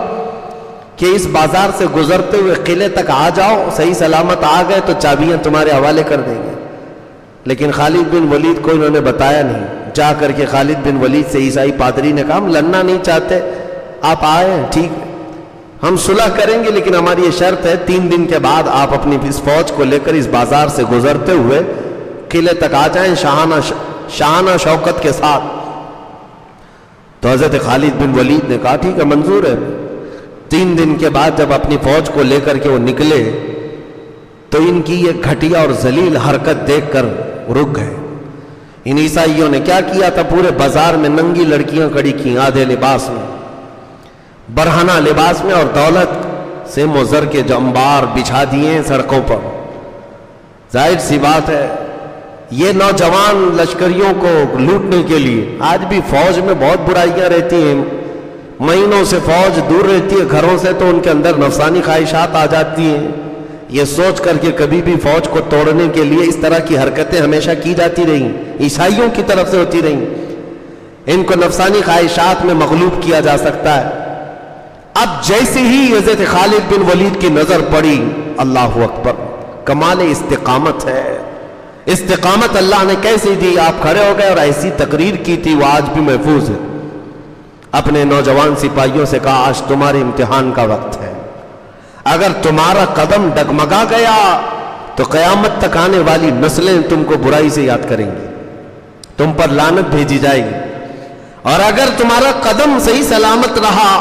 کہ اس بازار سے گزرتے ہوئے قلعے تک آ جاؤ، صحیح سلامت آ گئے تو چابیاں تمہارے حوالے کر دیں گے۔ لیکن خالد بن ولید کو انہوں نے بتایا نہیں۔ جا کر کے خالد بن ولید سے عیسائی پادری نے کہا ہم لڑنا نہیں چاہتے، آپ آئے ہیں ٹھیک ہے، ہم صلح کریں گے، لیکن ہماری یہ شرط ہے 3 دن کے بعد آپ اپنی اس فوج کو لے کر اس بازار سے گزرتے ہوئے قلعے تک آ جائیں شاہانہ شوکت کے ساتھ۔ تو حضرت خالد بن ولید نے کہا ٹھیک ہے، منظور ہے۔ 3 دن کے بعد جب اپنی فوج کو لے کر کے وہ نکلے تو ان کی یہ گھٹیا اور ذلیل حرکت دیکھ کر رک گئے۔ ان عیسائیوں نے کیا کیا تھا؟ پورے بازار میں ننگی لڑکیاں کھڑی کی، آدھے لباس میں، برہنہ لباس میں، اور دولت سے مزر کے جو انبار بچھا دیے ہیں سڑکوں پر۔ ظاہر سی بات ہے یہ نوجوان لشکریوں کو لوٹنے کے لیے، آج بھی فوج میں بہت برائیاں رہتی ہیں، مہینوں سے فوج دور رہتی ہے گھروں سے تو ان کے اندر نفسانی خواہشات آ جاتی ہیں، یہ سوچ کر کے کبھی بھی فوج کو توڑنے کے لیے اس طرح کی حرکتیں ہمیشہ کی جاتی رہیں، عیسائیوں کی طرف سے ہوتی رہیں۔ ان کو نفسانی خواہشات میں مغلوب کیا جا سکتا ہے۔ اب جیسے ہی حضرت خالد بن ولید کی نظر پڑی، اللہ اکبر، کمال استقامت ہے۔ استقامت اللہ نے کیسی دی؟ آپ کھڑے ہو گئے اور ایسی تقریر کی تھی، وہ آج بھی محفوظ ہے۔ اپنے نوجوان سپاہیوں سے کہا آج تمہارے امتحان کا وقت ہے، اگر تمہارا قدم ڈگمگا گیا تو قیامت تک آنے والی نسلیں تم کو برائی سے یاد کریں گی، تم پر لعنت بھیجی جائے گی، اور اگر تمہارا قدم صحیح سلامت رہا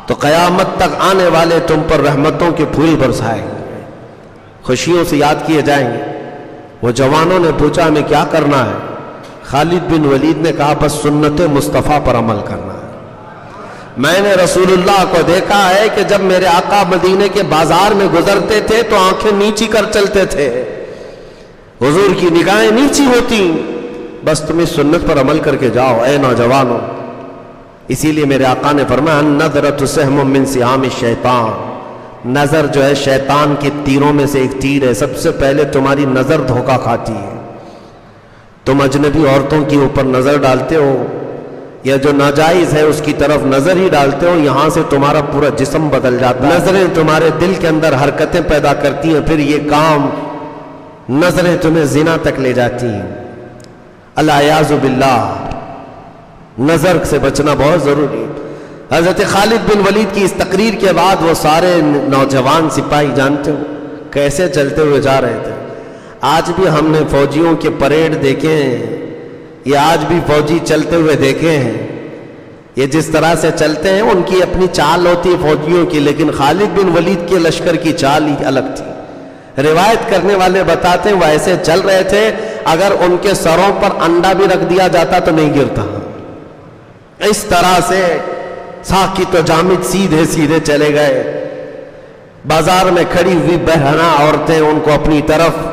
تو قیامت تک آنے والے تم پر رحمتوں کے پھول برسائیں گے، خوشیوں سے یاد کیے جائیں گے۔ وہ جوانوں نے پوچھا ہمیں کیا کرنا ہے؟ خالد بن ولید نے کہا بس سنت مصطفیٰ پر عمل کرنا ہے۔ میں نے رسول اللہ کو دیکھا ہے کہ جب میرے آقا مدینے کے بازار میں گزرتے تھے تو آنکھیں نیچی کر چلتے تھے، حضور کی نگاہیں نیچی ہوتی، بس تم اس سنت پر عمل کر کے جاؤ اے نوجوانوں۔ اسی لیے میرے آقا نے فرمایا النظرۃ سہم من سہام الشیطان، نظر جو ہے شیطان کے تیروں میں سے ایک تیر ہے، سب سے پہلے تمہاری نظر دھوکہ کھاتی ہے۔ تم اجنبی عورتوں کے اوپر نظر ڈالتے ہو یا جو ناجائز ہے اس کی طرف نظر ہی ڈالتے ہو، یہاں سے تمہارا پورا جسم بدل جاتا ہے۔ نظریں تمہارے دل کے اندر حرکتیں پیدا کرتی ہیں، پھر یہ کام نظریں تمہیں زنا تک لے جاتی ہیں۔ الیاذ باللہ، نظر سے بچنا بہت ضروری ہے۔ حضرت خالد بن ولید کی اس تقریر کے بعد وہ سارے نوجوان سپاہی جانتے ہو کیسے چلتے ہوئے جا رہے تھے۔ آج بھی ہم نے فوجیوں کے پریڈ دیکھے ہیں، یہ آج بھی فوجی چلتے ہوئے دیکھے ہیں، یہ جس طرح سے چلتے ہیں ان کی اپنی چال ہوتی ہے فوجیوں کی، لیکن خالد بن ولید کے لشکر کی چال ہی الگ تھی۔ روایت کرنے والے بتاتے ہیں وہ ایسے چل رہے تھے اگر ان کے سروں پر انڈا بھی رکھ دیا جاتا تو نہیں گرتا، اس طرح سے ساکت و جامد سیدھے سیدھے چلے گئے۔ بازار میں کھڑی ہوئی بہنہ عورتیں ان کو اپنی طرف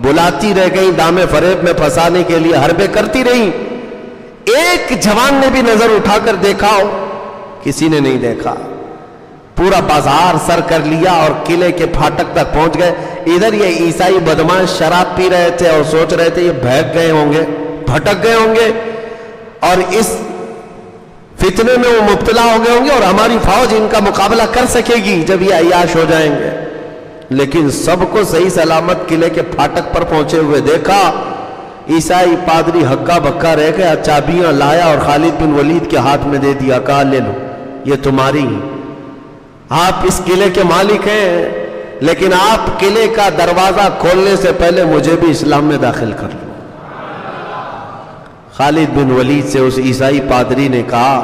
بلاتی رہ گئیں، دامے فریب میں پھنسانے کے لیے حربے کرتی رہیں۔ ایک جوان نے بھی نظر اٹھا کر دیکھا ہو؟ کسی نے نہیں دیکھا۔ پورا بازار سر کر لیا اور قلعے کے پھاٹک تک پہنچ گئے۔ ادھر یہ عیسائی بدماش شراب پی رہے تھے اور سوچ رہے تھے یہ بہک گئے ہوں گے، بھٹک گئے ہوں گے اور اس فتنے میں وہ مبتلا ہو گئے ہوں گے اور ہماری فوج ان کا مقابلہ کر سکے گی جب یہ عیاش ہو جائیں گے۔ لیکن سب کو صحیح سلامت قلعے کے پھاٹک پر پہنچے ہوئے دیکھا۔ عیسائی پادری ہکا بکا رہ گیا، چابیاں لایا اور خالد بن ولید کے ہاتھ میں دے دیا، کہا لے لو یہ تمہاری، آپ اس قلعے کے مالک ہیں، لیکن آپ قلعے کا دروازہ کھولنے سے پہلے مجھے بھی اسلام میں داخل کر لو۔ خالد بن ولید سے اس عیسائی پادری نے کہا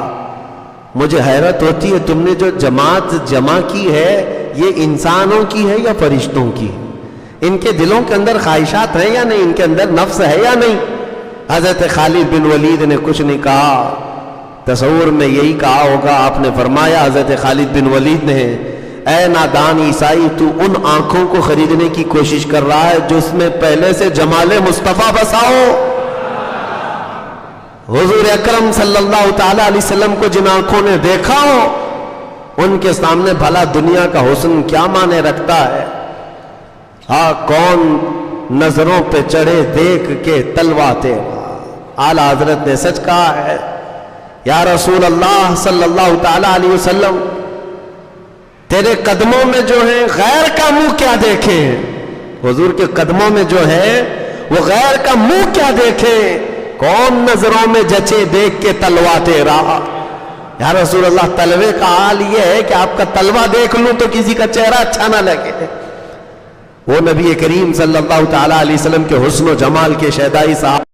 مجھے حیرت ہوتی ہے تم نے جو جماعت جمع کی ہے یہ انسانوں کی ہے یا فرشتوں کی؟ ان کے دلوں کے اندر خواہشات ہیں یا نہیں؟ ان کے اندر نفس ہے یا نہیں؟ حضرت خالد بن ولید نے کچھ نہیں کہا، تصور میں یہی کہا ہوگا۔ آپ نے فرمایا حضرت خالد بن ولید نے، اے نادان عیسائی تو ان آنکھوں کو خریدنے کی کوشش کر رہا ہے جس میں پہلے سے جمال مصطفیٰ بسا ہو۔ حضور اکرم صلی اللہ تعالی علیہ وسلم کو جن آنکھوں نے دیکھا ہو ان کے سامنے بھلا دنیا کا حسن کیا معنی رکھتا ہے؟ ہاں کون نظروں پہ چڑھے دیکھ کے تلوا تیرا، اعلیٰ حضرت نے سچ کہا ہے۔ یا رسول اللہ صلی اللہ تعالی علیہ وسلم تیرے قدموں میں جو ہے غیر کا منہ کیا دیکھے؟ حضور کے قدموں میں جو ہے وہ غیر کا منہ کیا دیکھے؟ کون نظروں میں جچے دیکھ کے تلوا تیرا؟ یا رسول اللہ تلوے کا حال یہ ہے کہ آپ کا تلوا دیکھ لوں تو کسی کا چہرہ اچھا نہ لگے۔ وہ نبی کریم صلی اللہ تعالی علیہ وسلم کے حسن و جمال کے شیدائی صاحب